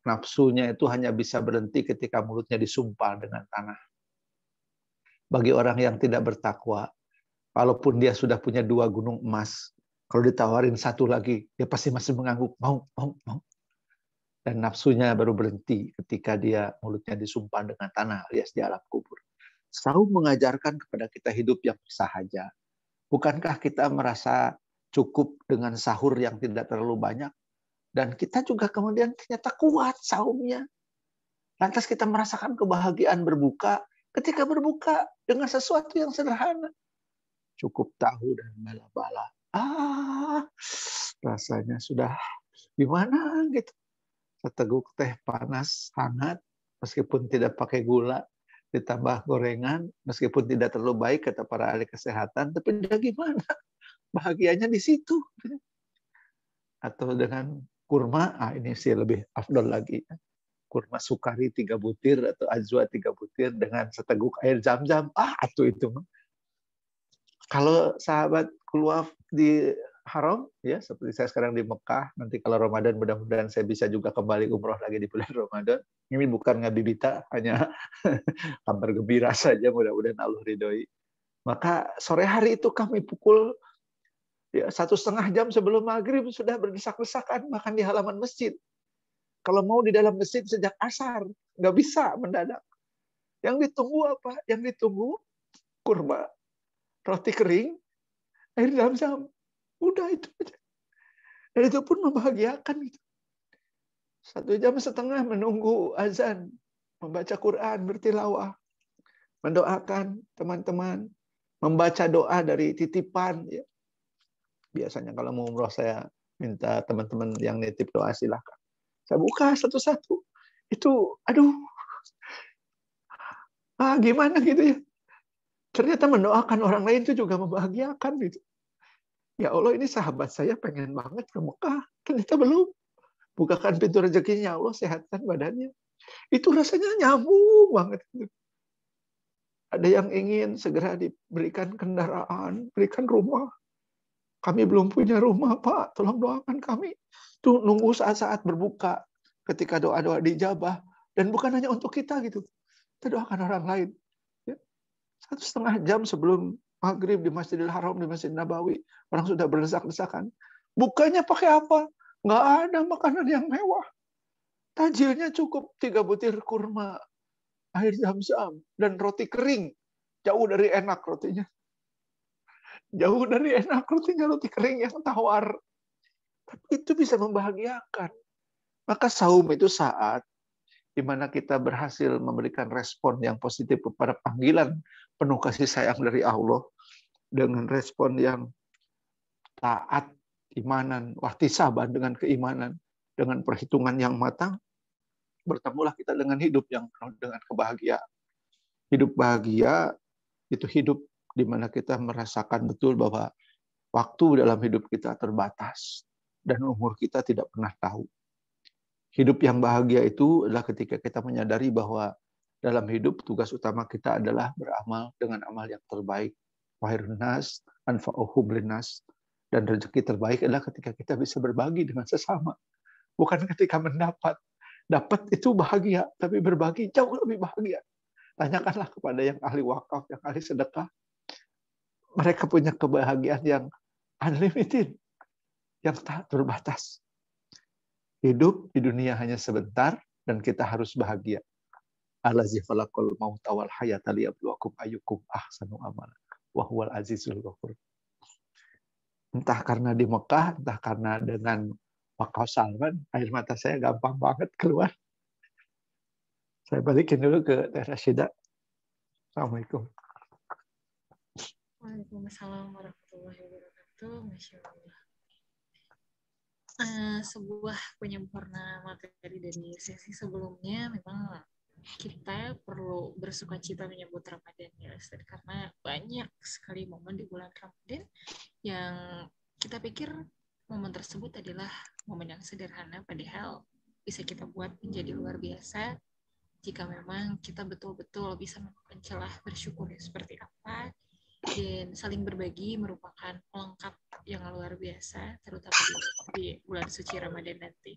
nafsunya itu hanya bisa berhenti ketika mulutnya disumpal dengan tanah. Bagi orang yang tidak bertakwa, walaupun dia sudah punya 2 gunung emas, kalau ditawarin 1 lagi, dia pasti masih mengangguk, mau. Dan nafsunya baru berhenti ketika dia mulutnya disumpal dengan tanah alias di alam kubur. Saum mengajarkan kepada kita hidup yang bersahaja. Bukankah kita merasa cukup dengan sahur yang tidak terlalu banyak? Dan kita juga kemudian ternyata kuat saumnya. Lantas kita merasakan kebahagiaan berbuka ketika berbuka dengan sesuatu yang sederhana. Cukup tahu dan bala-bala. Rasanya sudah gimana gitu. Seteguk teh panas, hangat, meskipun tidak pakai gula, ditambah gorengan, meskipun tidak terlalu baik kata para ahli kesehatan, tapi dia gimana? Bahagianya di situ. Atau dengan kurma, ini sih lebih afdol lagi. Kurma sukari 3 butir atau ajwa 3 butir dengan seteguk air zam-zam. Itu. Kalau sahabat keluar di Haram, ya seperti saya sekarang di Mekah, nanti kalau Ramadan mudah-mudahan saya bisa juga kembali umroh lagi di bulan Ramadan. Ini bukan ngabibita, hanya kabar gembira saja, mudah-mudahan Allah ridhoi. Maka sore hari itu kami pukul 1,5 jam sebelum maghrib sudah berdesak-desakan makan di halaman masjid. Kalau mau di dalam masjid sejak asar, nggak bisa mendadak. Yang ditunggu apa? Yang ditunggu kurma, roti kering, air zam-zam. Udah itu aja. Dan itu pun membahagiakan. 1,5 jam menunggu azan, membaca Quran, bertilawah, mendoakan teman-teman, membaca doa dari titipan. Ya. Biasanya kalau mau umroh saya minta teman-teman yang nitip doa silahkan. Saya buka satu-satu. Itu, gimana gitu ya. Ternyata mendoakan orang lain itu juga membahagiakan gitu. Ya Allah, ini sahabat saya pengen banget ke Mekah. Ternyata belum. Bukakan pintu rezekinya, Allah sehatkan badannya. Itu rasanya nyambung banget. Ada yang ingin segera diberikan kendaraan, berikan rumah. Kami belum punya rumah, Pak. Tolong doakan kami. Itu nunggu saat-saat berbuka. Ketika doa-doa dijabah. Dan bukan hanya untuk kita gitu. Kita doakan orang lain. 1,5 jam sebelum maghrib di Masjidil Haram, di Masjid Nabawi. Orang sudah berdesak-desakan. Bukanya pakai apa? Nggak ada makanan yang mewah. Tajilnya cukup 3 butir kurma, air zam-zam, dan roti kering. Jauh dari enak rotinya. Jauh dari enak rotinya, roti kering yang tawar. Tapi itu bisa membahagiakan. Maka saum itu saat di mana kita berhasil memberikan respon yang positif kepada panggilan penuh kasih sayang dari Allah dengan respon yang taat, imanan, wahtisaban dengan keimanan, dengan perhitungan yang matang, bertemulah kita dengan hidup yang penuh dengan kebahagiaan. Hidup bahagia itu hidup di mana kita merasakan betul bahwa waktu dalam hidup kita terbatas dan umur kita tidak pernah tahu. Hidup yang bahagia itu adalah ketika kita menyadari bahwa dalam hidup tugas utama kita adalah beramal dengan amal yang terbaik. Khairun nas anfa'uhum linnas. Dan rezeki terbaik adalah ketika kita bisa berbagi dengan sesama. Bukan ketika mendapat. Dapat itu bahagia, tapi berbagi jauh lebih bahagia. Tanyakanlah kepada yang ahli wakaf, yang ahli sedekah. Mereka punya kebahagiaan yang unlimited, yang tak terbatas. Hidup di dunia hanya sebentar, dan kita harus bahagia. Allazi khalaqal mauta wal hayata liyabluwakum ayyukum ahsanu amala wa huwal azizul ghafur. Entah karena di Mekah, entah karena dengan wakaf Salman, air mata saya gampang banget keluar. Saya balikin dulu ke Teh Rasyidah. Assalamualaikum. Waalaikumsalam warahmatullahi wabarakatuh. Masya Allah. Sebuah penyempurna materi dari sesi sebelumnya, memang kita perlu bersuka cita menyambut Ramadan ya Ustaz, karena banyak sekali momen di bulan Ramadan yang kita pikir momen tersebut adalah momen yang sederhana, padahal bisa kita buat menjadi luar biasa jika memang kita betul-betul bisa menemukan celah bersyukur seperti apa, dan saling berbagi merupakan pelengkap yang luar biasa, terutama di bulan suci Ramadan nanti.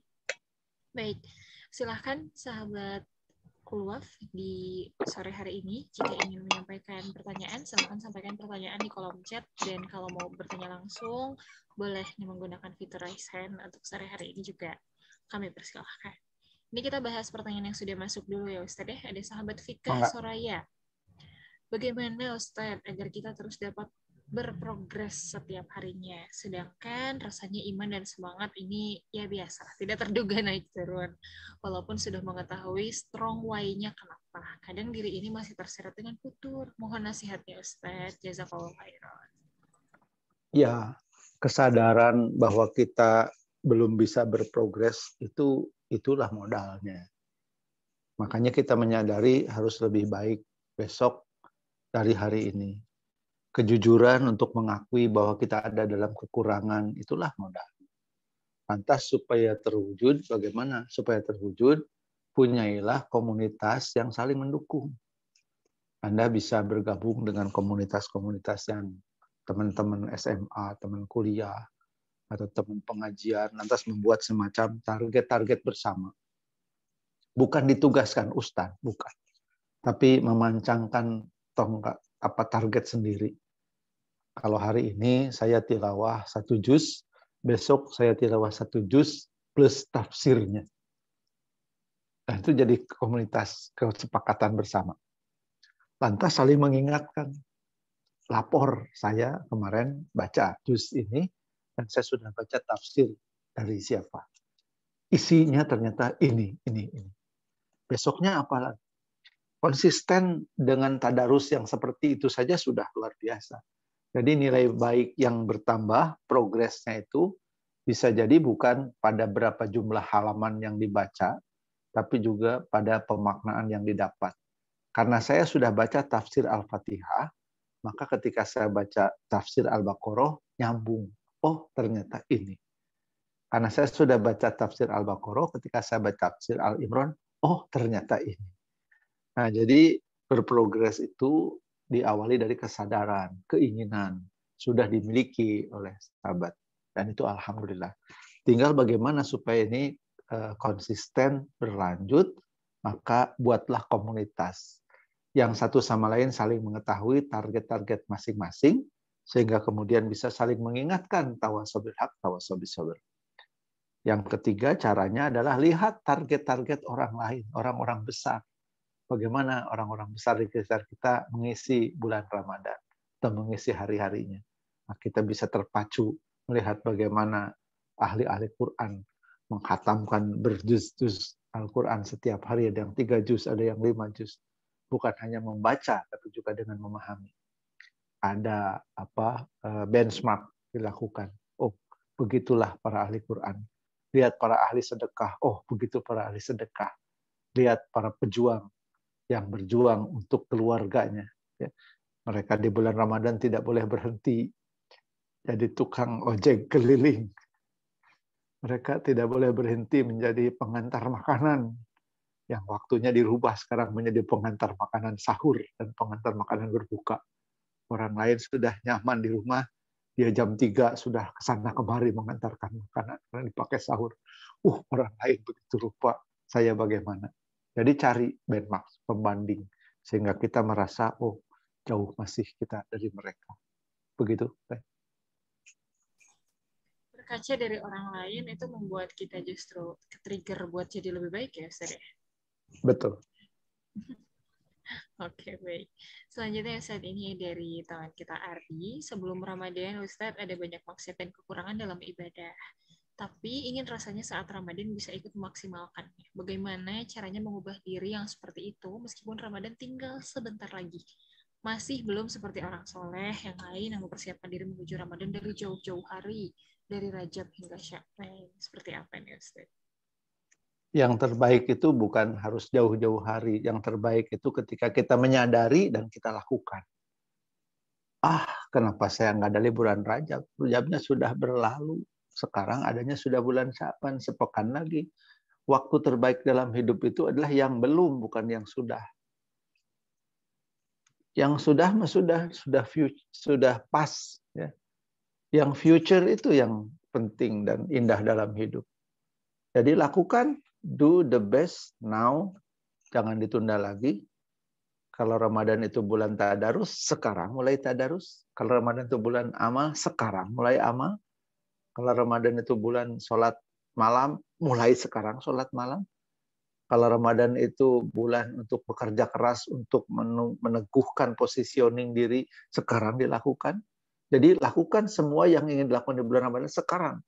Baik, silahkan sahabat Kulwaf di sore hari ini, jika ingin menyampaikan pertanyaan, silakan sampaikan pertanyaan di kolom chat, dan kalau mau bertanya langsung, boleh menggunakan fitur raise hand untuk sore hari ini juga kami persilahkan. Ini kita bahas pertanyaan yang sudah masuk dulu ya Ustadz ya. Ada sahabat Fikah Soraya. Bagaimana Ustadz agar kita terus dapat berprogres setiap harinya, sedangkan rasanya iman dan semangat ini ya biasa, tidak terduga naik turun, walaupun sudah mengetahui strong why-nya kenapa, kadang diri ini masih terseret dengan futur. Mohon nasihatnya Ustadz, jazakallahu khairan. Ya, kesadaran bahwa kita belum bisa berprogres itulah modalnya. Makanya kita menyadari harus lebih baik besok dari hari ini. Kejujuran untuk mengakui bahwa kita ada dalam kekurangan, itulah modal. Lantas supaya terwujud, bagaimana? Supaya terwujud, punyailah komunitas yang saling mendukung. Anda bisa bergabung dengan komunitas-komunitas yang teman-teman SMA, teman kuliah, atau teman pengajian, lantas membuat semacam target-target bersama. Bukan ditugaskan ustaz, bukan. Tapi memancangkan target sendiri. Kalau hari ini saya tilawah 1 juz, besok saya tilawah 1 juz plus tafsirnya. Dan itu jadi komunitas kesepakatan bersama. Lantas saling mengingatkan. Lapor saya kemarin baca juz ini, dan saya sudah baca tafsir dari siapa. Isinya ternyata ini. Besoknya apa lagi? Konsisten dengan tadarus yang seperti itu saja sudah luar biasa. Jadi nilai baik yang bertambah, progresnya itu bisa jadi bukan pada berapa jumlah halaman yang dibaca, tapi juga pada pemaknaan yang didapat. Karena saya sudah baca tafsir Al-Fatihah, maka ketika saya baca tafsir Al-Baqarah, nyambung. Oh, ternyata ini. Karena saya sudah baca tafsir Al-Baqarah, ketika saya baca tafsir Al-Imran, oh, ternyata ini. Nah, jadi berprogres itu diawali dari kesadaran, keinginan, sudah dimiliki oleh sahabat. Dan itu alhamdulillah. Tinggal bagaimana supaya ini konsisten, berlanjut, maka buatlah komunitas. Yang satu sama lain saling mengetahui target-target masing-masing, sehingga kemudian bisa saling mengingatkan tawasobil haq, tawasobil sabr. Yang ketiga caranya adalah lihat target-target orang lain, orang-orang besar. Bagaimana orang-orang besar di sekitar kita mengisi bulan Ramadan atau mengisi hari-harinya. Nah, kita bisa terpacu melihat bagaimana ahli-ahli Quran menghatamkan berjuz-juz Al-Quran setiap hari. Ada yang 3 juz, ada yang 5 juz. Bukan hanya membaca, tapi juga dengan memahami. Ada benchmark dilakukan. Oh, begitulah para ahli Quran. Lihat para ahli sedekah. Oh, begitu para ahli sedekah. Lihat para pejuang yang berjuang untuk keluarganya. Mereka di bulan Ramadan tidak boleh berhenti jadi tukang ojek keliling. Mereka tidak boleh berhenti menjadi pengantar makanan. yang waktunya dirubah sekarang menjadi pengantar makanan sahur dan pengantar makanan berbuka. Orang lain sudah nyaman di rumah, dia jam 3 sudah kesana kemari mengantarkan makanan karena dipakai sahur. Orang lain begitu rupa, saya bagaimana? Jadi cari benchmark, pembanding, sehingga kita merasa, jauh masih kita dari mereka. Begitu. Berkaca dari orang lain itu membuat kita justru ke-trigger buat jadi lebih baik ya, Ustaz? Betul. Oke, baik. Selanjutnya saat ini dari teman kita Ardi. Sebelum Ramadan, Ustadz ada banyak maksiat dan kekurangan dalam ibadah. Tapi ingin rasanya saat Ramadan bisa ikut memaksimalkannya. Bagaimana caranya mengubah diri yang seperti itu meskipun Ramadan tinggal sebentar lagi? Masih belum seperti orang soleh yang lain yang mempersiapkan diri menuju Ramadan dari jauh-jauh hari, dari Rajab hingga Sya'ban. Seperti apa nih, Ustadz? Yang terbaik itu bukan harus jauh-jauh hari. Yang terbaik itu ketika kita menyadari dan kita lakukan. Kenapa saya nggak ada liburan Rajab? Rajabnya sudah berlalu. Sekarang adanya sudah bulan Sya'ban, sepekan lagi. Waktu terbaik dalam hidup itu adalah yang belum, bukan yang sudah. Yang sudah sudah pas. Ya. Yang future itu yang penting dan indah dalam hidup. Jadi lakukan, do the best now, jangan ditunda lagi. Kalau Ramadan itu bulan tadarus, sekarang mulai tadarus. Kalau Ramadan itu bulan amal, sekarang mulai amal. Kalau Ramadan itu bulan sholat malam, mulai sekarang sholat malam. Kalau Ramadan itu bulan untuk bekerja keras, untuk meneguhkan positioning diri, sekarang dilakukan. Jadi lakukan semua yang ingin dilakukan di bulan Ramadan sekarang.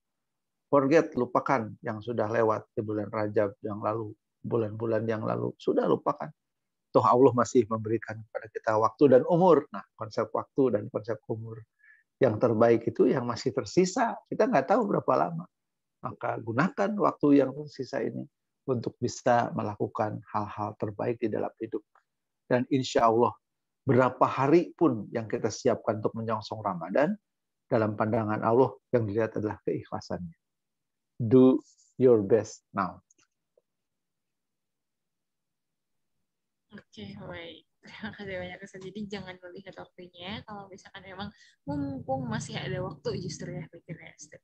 Forget, lupakan yang sudah lewat di bulan Rajab yang lalu, bulan-bulan yang lalu. Sudah lupakan. Toh Allah masih memberikan kepada kita waktu dan umur. Nah, konsep waktu dan konsep umur. Yang terbaik itu yang masih tersisa. Kita nggak tahu berapa lama. Maka gunakan waktu yang tersisa ini untuk bisa melakukan hal-hal terbaik di dalam hidup. Dan insya Allah, berapa hari pun yang kita siapkan untuk menyongsong Ramadan, dalam pandangan Allah yang dilihat adalah keikhlasannya. Do your best now. Oke, baik. Terima kasih banyak, Ustaz. Jadi jangan melihat waktunya. Kalau misalkan memang mumpung masih ada waktu justru ya pikirnya, Ustaz.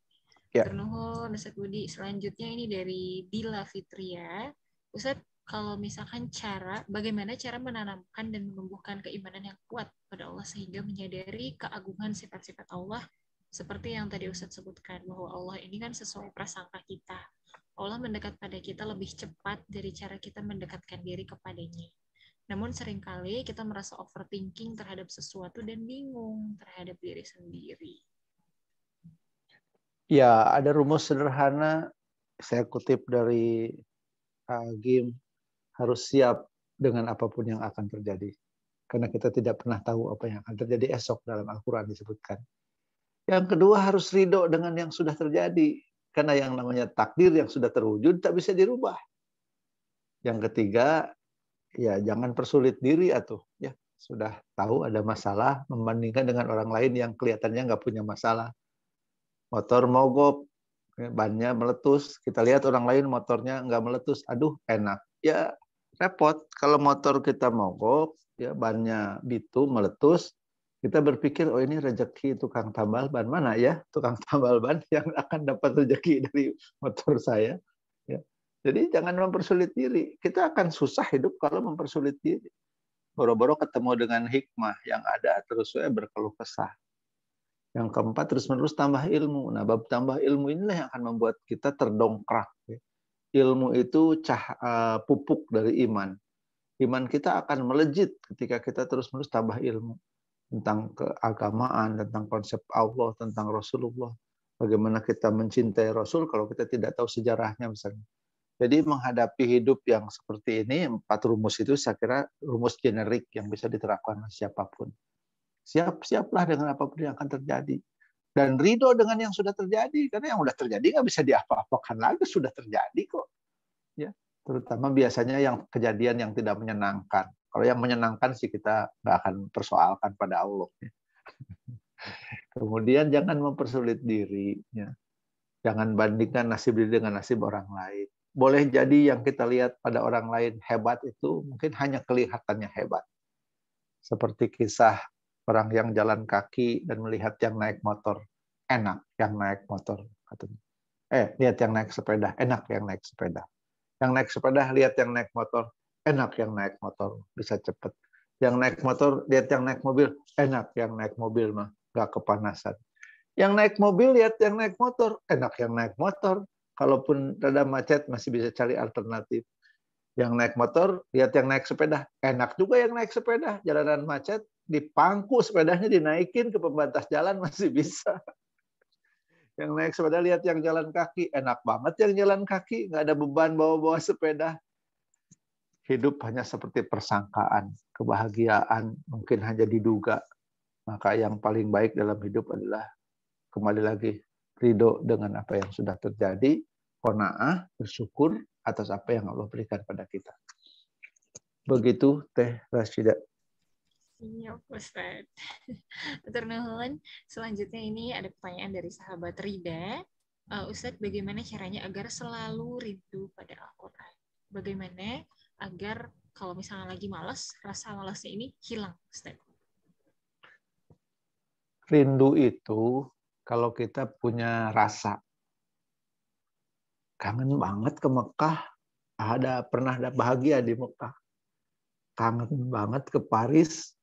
Ternuhun, Ustaz Budi. Selanjutnya ini dari Dila Fitria. Ustaz, kalau misalkan bagaimana cara menanamkan dan menumbuhkan keimanan yang kuat pada Allah sehingga menyadari keagungan sifat-sifat Allah seperti yang tadi Ustaz sebutkan, bahwa Allah ini kan sesuai prasangka kita. Allah mendekat pada kita lebih cepat dari cara kita mendekatkan diri kepadanya. Namun seringkali kita merasa overthinking terhadap sesuatu dan bingung terhadap diri sendiri. Ya, ada rumus sederhana, saya kutip dari Agim, harus siap dengan apapun yang akan terjadi. Karena kita tidak pernah tahu apa yang akan terjadi esok, dalam Al-Quran disebutkan. Yang kedua, harus ridho dengan yang sudah terjadi. Karena yang namanya takdir yang sudah terwujud tak bisa dirubah. Yang ketiga, ya jangan persulit diri atuh. Ya, sudah tahu ada masalah, membandingkan dengan orang lain yang kelihatannya nggak punya masalah. Motor mogok, bannya meletus. Kita lihat orang lain motornya nggak meletus. Aduh, enak. Ya, repot. Kalau motor kita mogok, ya bannya bitu meletus, kita berpikir, ini rezeki tukang tambal ban. Mana ya tukang tambal ban yang akan dapat rezeki dari motor saya? Ya. Jadi jangan mempersulit diri. Kita akan susah hidup kalau mempersulit diri. Boro-boro ketemu dengan hikmah yang ada, terus berkeluh kesah. Yang keempat, terus-menerus tambah ilmu. Nah, bab tambah ilmu inilah yang akan membuat kita terdongkrak. Ilmu itu pupuk dari iman. Iman kita akan melejit ketika kita terus-menerus tambah ilmu tentang keagamaan, tentang konsep Allah, tentang Rasulullah. Bagaimana kita mencintai Rasul kalau kita tidak tahu sejarahnya misalnya. Jadi menghadapi hidup yang seperti ini, 4 rumus itu saya kira rumus generik yang bisa diterapkan oleh siapapun. Siap-siaplah dengan apapun yang akan terjadi. Dan ridho dengan yang sudah terjadi. Karena yang sudah terjadi nggak bisa diapa-apakan lagi, sudah terjadi kok. Ya, terutama biasanya yang kejadian yang tidak menyenangkan. Kalau yang menyenangkan sih kita nggak akan persoalkan pada Allah. Kemudian jangan mempersulit diri. Ya. Jangan bandingkan nasib diri dengan nasib orang lain. boleh jadi yang kita lihat pada orang lain hebat itu mungkin hanya kelihatannya hebat. Seperti kisah orang yang jalan kaki dan melihat yang naik motor. Enak yang naik motor, katanya. Lihat yang naik sepeda, enak yang naik sepeda. Yang naik sepeda, lihat yang naik motor, enak yang naik motor, bisa cepat. Yang naik motor, lihat yang naik mobil, enak yang naik mobil mah, nggak kepanasan. Yang naik mobil, lihat yang naik motor, enak yang naik motor. Kalaupun rada macet, masih bisa cari alternatif. Yang naik motor, lihat yang naik sepeda, enak juga yang naik sepeda. Jalanan macet, dipangku sepedanya, dinaikin ke pembatas jalan, masih bisa. Yang naik sepeda, lihat yang jalan kaki, enak banget yang jalan kaki, nggak ada beban bawa-bawa sepeda. Hidup hanya seperti persangkaan, kebahagiaan mungkin hanya diduga. Maka yang paling baik dalam hidup adalah kembali lagi ridho dengan apa yang sudah terjadi, qanaah, bersyukur atas apa yang Allah berikan pada kita. Begitu Teh Rasyidah. Iya, Ustaz. Matur nuhun. Selanjutnya ini ada pertanyaan dari sahabat Rida. Ustaz, bagaimana caranya agar selalu rindu pada Al-Quran? Bagaimana agar kalau misalnya lagi malas, rasa malasnya ini hilang, Ustaz? Rindu itu kalau kita punya rasa kangen banget ke Mekah, pernah ada bahagia di Mekah. Kangen banget ke Paris,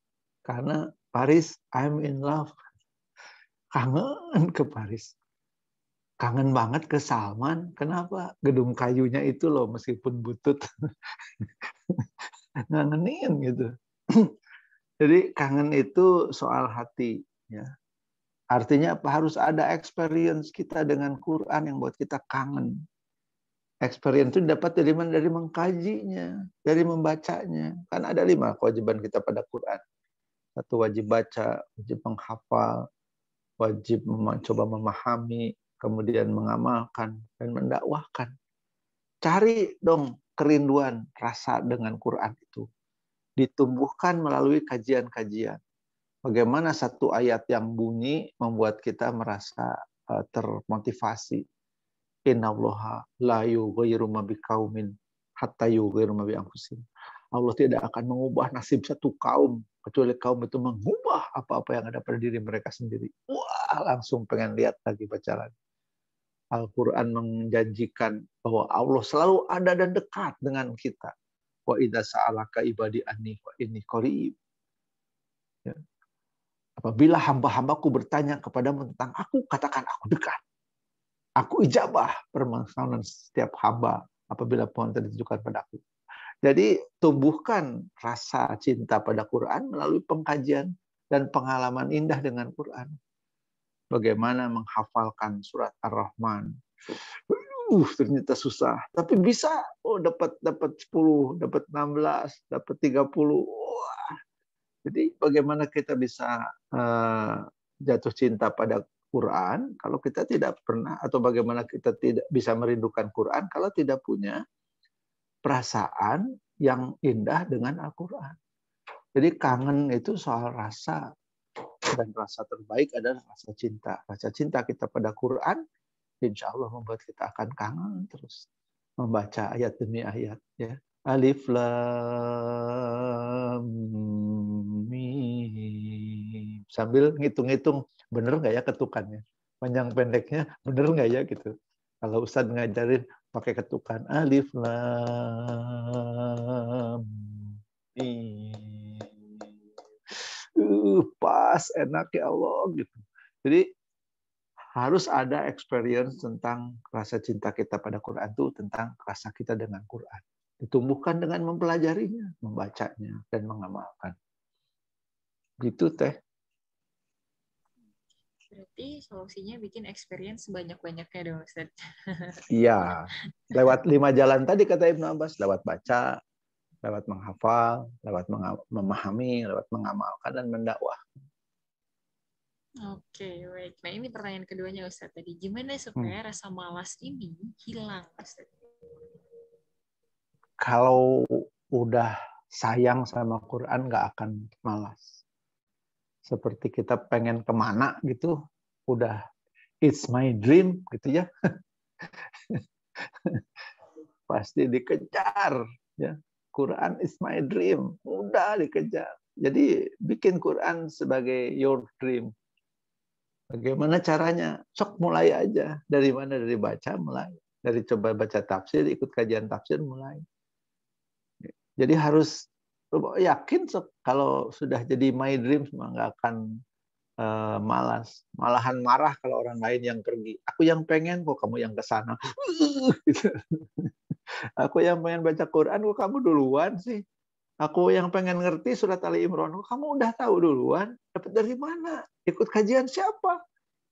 karena Paris, I'm in love. Kangen ke Paris. Kangen banget ke Salman. Kenapa? Gedung kayunya itu loh, meskipun butut. Ngangenin gitu. Jadi kangen itu soal hati. Ya. Artinya apa? Harus ada experience kita dengan Quran yang buat kita kangen. Experience itu dapat dari mana? Dari mengkajinya, dari membacanya. Kan ada 5 kewajiban kita pada Quran. 1 wajib baca, wajib menghafal, wajib mencoba memahami, kemudian mengamalkan, dan mendakwahkan. Cari dong kerinduan rasa dengan Quran itu. Ditumbuhkan melalui kajian-kajian. Bagaimana satu ayat yang bunyi membuat kita merasa termotivasi. Innallaha la yughayyiru ma biqaumin hatta yughayyiru ma bi anfusihim. Allah tidak akan mengubah nasib satu kaum kecuali kaum itu mengubah apa-apa yang ada pada diri mereka sendiri. Wah, langsung pengen lihat lagi baca lagi. Al-Quran menjanjikan bahwa Allah selalu ada dan dekat dengan kita. Wa idza sa'alaka ibadi anni wa inni qarib. Ya. Apabila hamba-hambaku bertanya kepadamu tentang aku, katakan aku dekat. Aku ijabah permohonan setiap hamba apabila pohon ditujukan padaku. Jadi tumbuhkan rasa cinta pada Quran melalui pengkajian dan pengalaman indah dengan Quran. Bagaimana menghafalkan surat Ar-Rahman. Ternyata susah. Tapi bisa. Dapat 10, dapat 16, dapat 30. Wah. Jadi bagaimana kita bisa jatuh cinta pada Quran kalau kita tidak pernah, atau bagaimana kita tidak bisa merindukan Quran kalau tidak punya perasaan yang indah dengan Al-Quran. Jadi kangen itu soal rasa, dan rasa terbaik adalah rasa cinta. Rasa cinta kita pada Quran, insya Allah membuat kita akan kangen terus membaca ayat demi ayat. Ya. Alif Lam Mim. Sambil ngitung-ngitung, bener nggak ya ketukannya? Panjang pendeknya bener nggak ya gitu? Kalau Ustadz ngajarin pakai ketukan Alif Lam Mim. Pas, enak ya Allah gitu. Jadi harus ada experience tentang rasa cinta kita pada Quran itu, tentang rasa kita dengan Quran. Ditumbuhkan dengan mempelajarinya, membacanya, dan mengamalkan. Gitu Teh. Berarti solusinya bikin experience sebanyak-banyaknya dong, Ustaz. Iya. Lewat 5 jalan tadi kata Ibnu Abbas. Lewat baca, lewat menghafal, lewat memahami, lewat mengamalkan, dan mendakwah. Oke, baik. Nah, ini pertanyaan keduanya, Ustaz. Tadi, gimana supaya rasa malas ini hilang, Ustaz? Kalau udah sayang sama Quran, nggak akan malas. Seperti kita pengen kemana gitu, udah it's my dream gitu ya. pasti dikejar. Ya, Quran is my dream, mudah dikejar. Jadi bikin Quran sebagai your dream. Bagaimana caranya? Sok mulai aja. Dari mana? Dari baca mulai. Dari coba baca tafsir, ikut kajian tafsir mulai. Jadi harus yakin kalau sudah jadi my dream nggak akan malas. Malahan marah kalau orang lain yang pergi. Aku yang pengen kok kamu yang ke sana. Aku yang pengen baca Quran kok kamu duluan sih. Aku yang pengen ngerti surat Ali Imran kok kamu udah tahu duluan. Dapat dari mana? Ikut kajian siapa?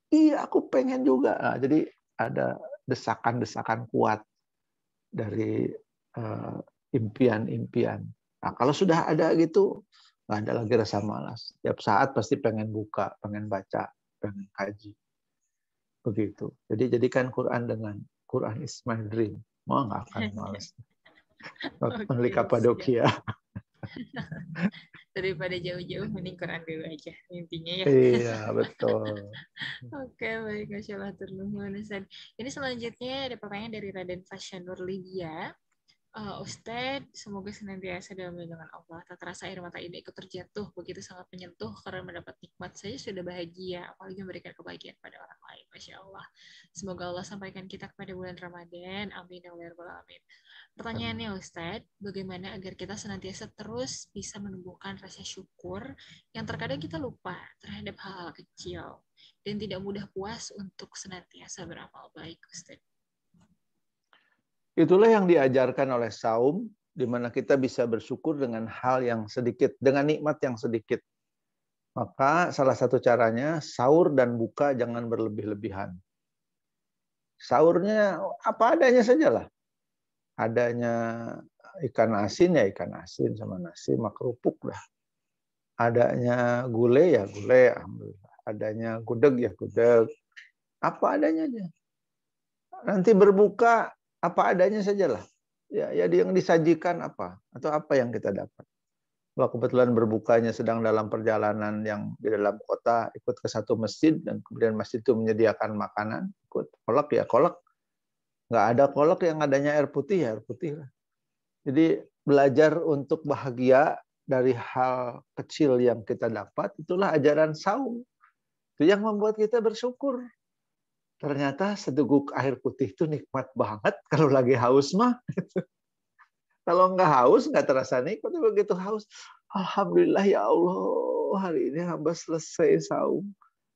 Iya, aku pengen juga. Nah, jadi ada desakan-desakan kuat dari impian-impian. Nah, kalau sudah ada gitu, nggak ada lagi rasa malas. Tiap saat pasti pengen buka, pengen baca, pengen kaji. Begitu. Jadi jadikan Quran dengan Quran is my dream. Mau nggak akan malas. Only Kapadokia. Daripada jauh-jauh, mending Quran dulu aja intinya ya. Iya, betul. Oke, baik. Masya Allah, ternuhun. Ini selanjutnya ada pertanyaan dari Raden Fasya Nur Lydia. Ustadz, semoga senantiasa dalam lindungan Allah. Tak terasa air mata ini ikut terjatuh, begitu sangat menyentuh karena mendapat nikmat. Saya sudah bahagia, apalagi memberikan kebahagiaan pada orang lain. Masya Allah. Semoga Allah sampaikan kita kepada bulan Ramadan. Amin. Amin. Pertanyaannya Ustadz, bagaimana agar kita senantiasa terus bisa menumbuhkan rasa syukur yang terkadang kita lupa terhadap hal-hal kecil dan tidak mudah puas untuk senantiasa beramal baik, Ustadz? Itulah yang diajarkan oleh saum, di mana kita bisa bersyukur dengan hal yang sedikit, dengan nikmat yang sedikit. Maka salah satu caranya, sahur dan buka jangan berlebih-lebihan. Sahurnya apa adanya sajalah. Adanya ikan asin ya ikan asin sama nasi, makrupuk lah. Adanya gulai ya gulai, alhamdulillah. Adanya gudeg ya gudeg. Apa adanya aja. Nanti berbuka apa adanya sajalah. Ya yang disajikan apa atau apa yang kita dapat. Kalau kebetulan berbukanya sedang dalam perjalanan yang di dalam kota, ikut ke satu masjid dan kemudian masjid itu menyediakan makanan, ikut kolak ya kolak. Nggak ada kolak yang adanya air putih ya air putih lah. Jadi belajar untuk bahagia dari hal kecil yang kita dapat, itulah ajaran saum. Itu yang membuat kita bersyukur. Ternyata seteguk air putih itu nikmat banget kalau lagi haus mah. Kalau nggak haus, nggak terasa nikmat. Begitu haus, alhamdulillah ya Allah, hari ini hamba selesai saum.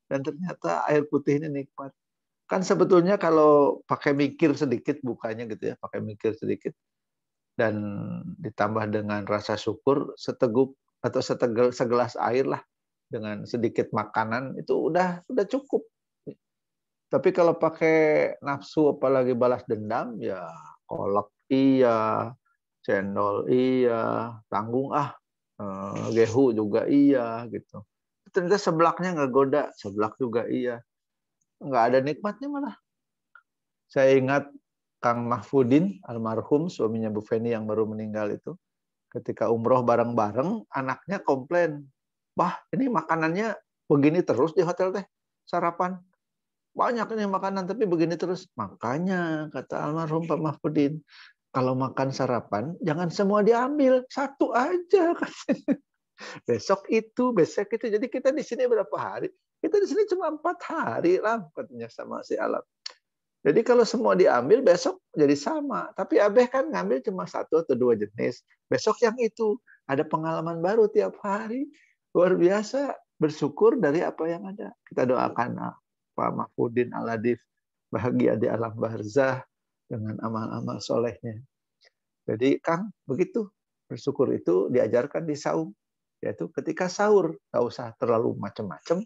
Dan ternyata air putih ini nikmat. Kan sebetulnya kalau pakai mikir sedikit bukanya gitu ya, pakai mikir sedikit. Dan ditambah dengan rasa syukur, seteguk atau segelas air lah. Dengan sedikit makanan, itu udah cukup. Tapi kalau pakai nafsu apalagi balas dendam ya kolak iya, cendol iya, tanggung gehu juga iya gitu. Ternyata seblaknya nggak goda, seblak juga iya. Nggak ada nikmatnya malah. Saya ingat Kang Mahfudin almarhum suaminya Bu Feni yang baru meninggal itu, ketika umroh bareng-bareng anaknya komplain, "Bah, ini makanannya begini terus di hotel teh sarapan." Banyak ini makanan, tapi begini terus. Makanya, kata almarhum Pak Mahfudin, kalau makan sarapan, jangan semua diambil. Satu aja. Besok itu. Jadi kita di sini berapa hari? Kita di sini cuma 4 hari lah, katanya sama si Alam. Jadi kalau semua diambil, besok jadi sama. Tapi Abeh kan ngambil cuma 1 atau 2 jenis. Besok yang itu. Ada pengalaman baru tiap hari. Luar biasa. Bersyukur dari apa yang ada. Kita doakan Pak Mahfudin Al-Adif bahagia di alam barzah dengan amal-amal solehnya. Jadi Kang, begitu. Bersyukur itu diajarkan di saum. Yaitu ketika sahur, nggak usah terlalu macam-macam.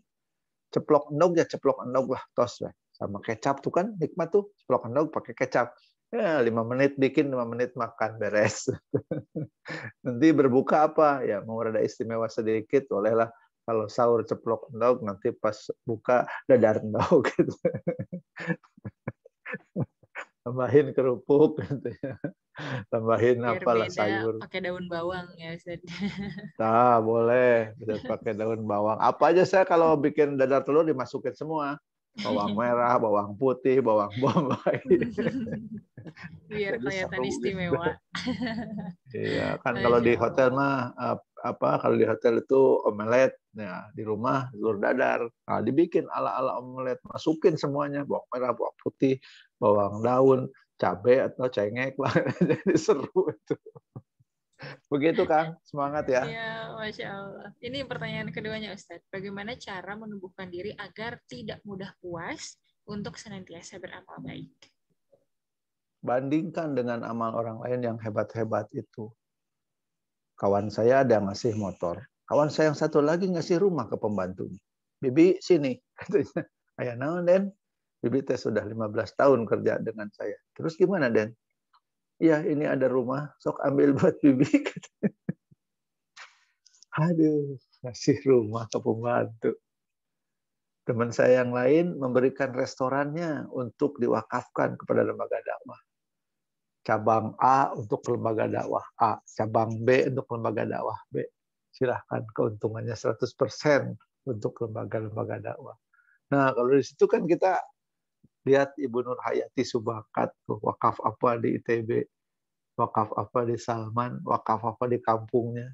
Ceplok endog ya ceplok endog lah, tos lah. Sama kecap tuh kan nikmat tuh, ceplok endog pakai kecap. Ya, 5 menit bikin, 5 menit makan, beres. Nanti berbuka apa? Ya mau rada istimewa sedikit, bolehlah. Kalau sahur ceplok endog, nanti pas buka dadar endog gitu. Tambahin kerupuk gitu ya. Tambahin biar apalah beda, sayur. pakai daun bawang ya Ustaz. Nah, boleh bisa pakai daun bawang. Apa aja saya kalau bikin dadar telur dimasukin semua. Bawang merah, bawang putih, bawang bombay. Biar Jadi kelihatan seru gitu. istimewa. Iya, kan kalau Masya di hotel Allah. mah kalau di hotel itu omelet, ya di rumah telur dadar. Nah, dibikin ala-ala omelet, masukin semuanya, bawang merah, bawang putih, bawang daun, cabai atau cengek lah. Jadi seru itu. Begitu Kang, semangat ya. Ya, Masya Allah. Ini pertanyaan keduanya, Ustadz. Bagaimana cara menumbuhkan diri agar tidak mudah puas untuk senantiasa beramal baik? Bandingkan dengan amal orang lain yang hebat-hebat itu. Kawan saya ada ngasih motor. Kawan saya yang satu lagi ngasih rumah ke pembantunya. Bibi sini, katanya. Ayah naon Den? Bibi teh sudah 15 tahun kerja dengan saya. Terus gimana Den? Ya ini ada rumah, sok ambil buat Bibi. Aduh, ngasih rumah ke pembantu. Teman saya yang lain memberikan restorannya untuk diwakafkan kepada lembaga dakwah. Cabang A untuk lembaga dakwah A, cabang B untuk lembaga dakwah B. Silahkan, keuntungannya 100% untuk lembaga-lembaga dakwah. Nah, kalau di situ kan kita lihat Ibu Nur Hayati Subakat, wakaf apa di ITB, wakaf apa di Salman, wakaf apa di kampungnya.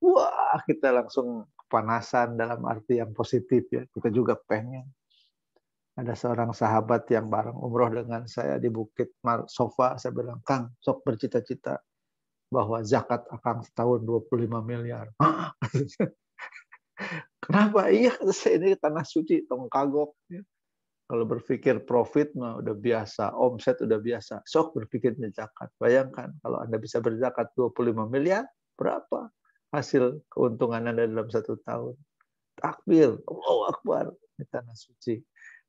Wah, kita langsung kepanasan dalam arti yang positif ya. Kita juga pengen. Ada seorang sahabat yang bareng umroh dengan saya di Bukit Sofa. Saya bilang, Kang, sok bercita-cita bahwa zakat akan setahun 25 miliar. Kenapa? Iya, ini tanah suci, tong kagok. Kalau berpikir profit mah udah biasa, omset udah biasa. Sok berpikirnya zakat. Bayangkan kalau Anda bisa berzakat 25 miliar, berapa hasil keuntungan Anda dalam 1 tahun? Takbir, Allahu Akbar, di tanah suci.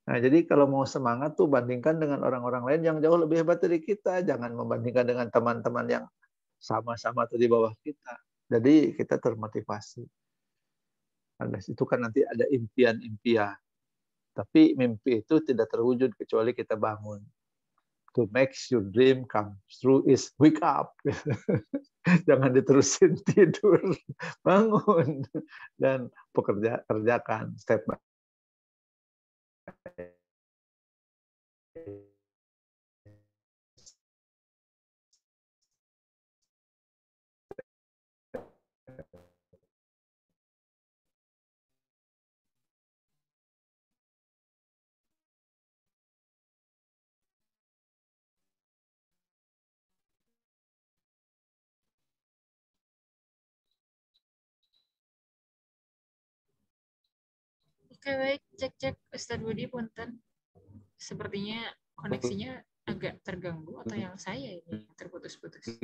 Nah, jadi kalau mau semangat tuh bandingkan dengan orang-orang lain yang jauh lebih hebat dari kita. Jangan membandingkan dengan teman-teman yang sama-sama atau di bawah kita. Jadi kita termotivasi. Nah, itu kan nanti ada impian-impian. Tapi mimpi itu tidak terwujud kecuali kita bangun. To make your dream come true is wake up. Jangan diterusin tidur. Bangun. Dan kerjakan step by step. Oke, baik. Cek-cek Ustadz Budi, punten. Sepertinya koneksinya agak terganggu atau yang saya ini terputus-putus.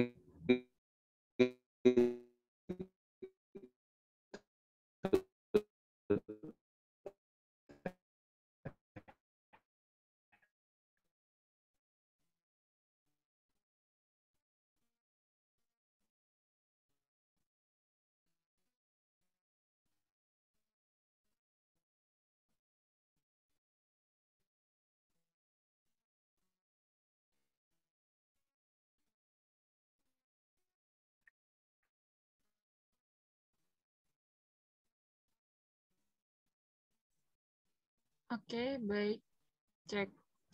Oke, baik.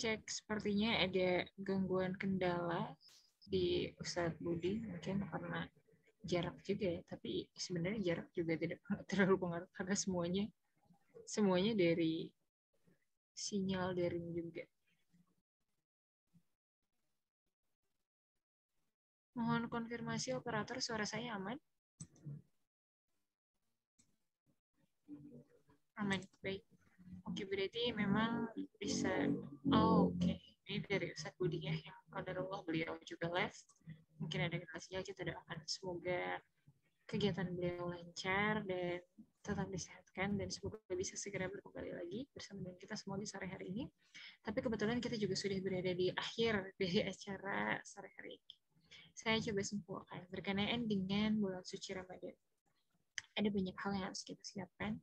Cek sepertinya ada gangguan kendala di Ustadz Budi, mungkin karena jarak juga ya, tapi sebenarnya jarak juga tidak terlalu pengaruh karena semuanya dari sinyal daring juga. Mohon konfirmasi operator, suara saya aman? Aman, baik. Oke, berarti memang bisa. Oh, oke. Ini dari Ustadz Budi ya, yang qadarullah beliau juga live. Mungkin ada saja kita doakan semoga kegiatan beliau lancar dan tetap disehatkan dan semoga bisa segera berkembali lagi bersama dengan kita semua di sore hari ini. Tapi kebetulan kita juga sudah berada di akhir dari acara sore hari ini. Saya coba simpulkan berkenaan dengan bulan suci Ramadan. Ada banyak hal yang harus kita siapkan,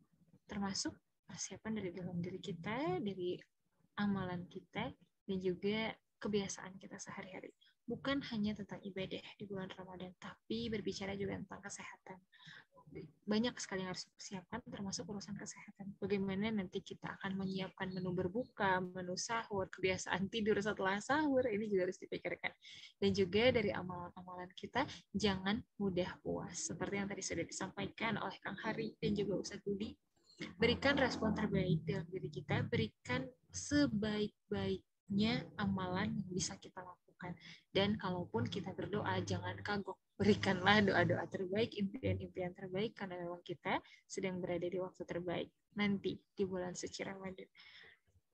termasuk persiapan dari dalam diri kita, dari amalan kita, dan juga kebiasaan kita sehari-hari. Bukan hanya tentang ibadah di bulan Ramadan, tapi berbicara juga tentang kesehatan. banyak sekali yang harus dipersiapkan, termasuk urusan kesehatan. Bagaimana nanti kita akan menyiapkan menu berbuka, menu sahur, kebiasaan tidur setelah sahur, ini juga harus dipikirkan. Dan juga dari amalan-amalan kita, jangan mudah puas. Seperti yang tadi sudah disampaikan oleh Kang Hari dan juga Ustadz Budi, berikan respon terbaik dalam diri kita, berikan sebaik-baiknya amalan yang bisa kita lakukan. Dan kalaupun kita berdoa, jangan kagok. Berikanlah doa-doa terbaik, impian-impian terbaik, karena memang kita sedang berada di waktu terbaik nanti di bulan suci Ramadan.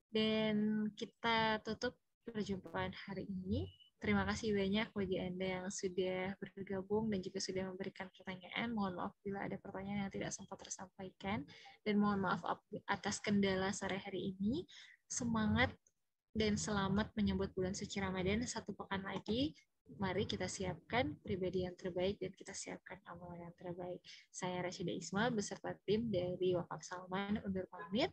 Dan kita tutup perjumpaan hari ini. Terima kasih banyak bagi Anda yang sudah bergabung dan juga sudah memberikan pertanyaan. Mohon maaf bila ada pertanyaan yang tidak sempat tersampaikan. Dan mohon maaf atas kendala sore hari ini. Semangat dan selamat menyambut bulan suci Ramadan. 1 pekan lagi. Mari kita siapkan pribadi yang terbaik dan kita siapkan amalan yang terbaik. Saya Rasyidah Isma beserta tim dari Wakaf Salman undur pamit.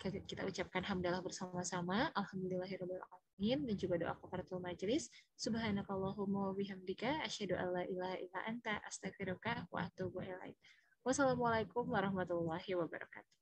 Kita ucapkan hamdalah bersama-sama. Alhamdulillahirrahmanirrahim. Dan juga doa kafaratul majelis. Subhanakallahumma wa bihamdika asyhadu an la ilaha illa anta astaghfiruka wa atubu ilaik. Wassalamualaikum warahmatullahi wabarakatuh.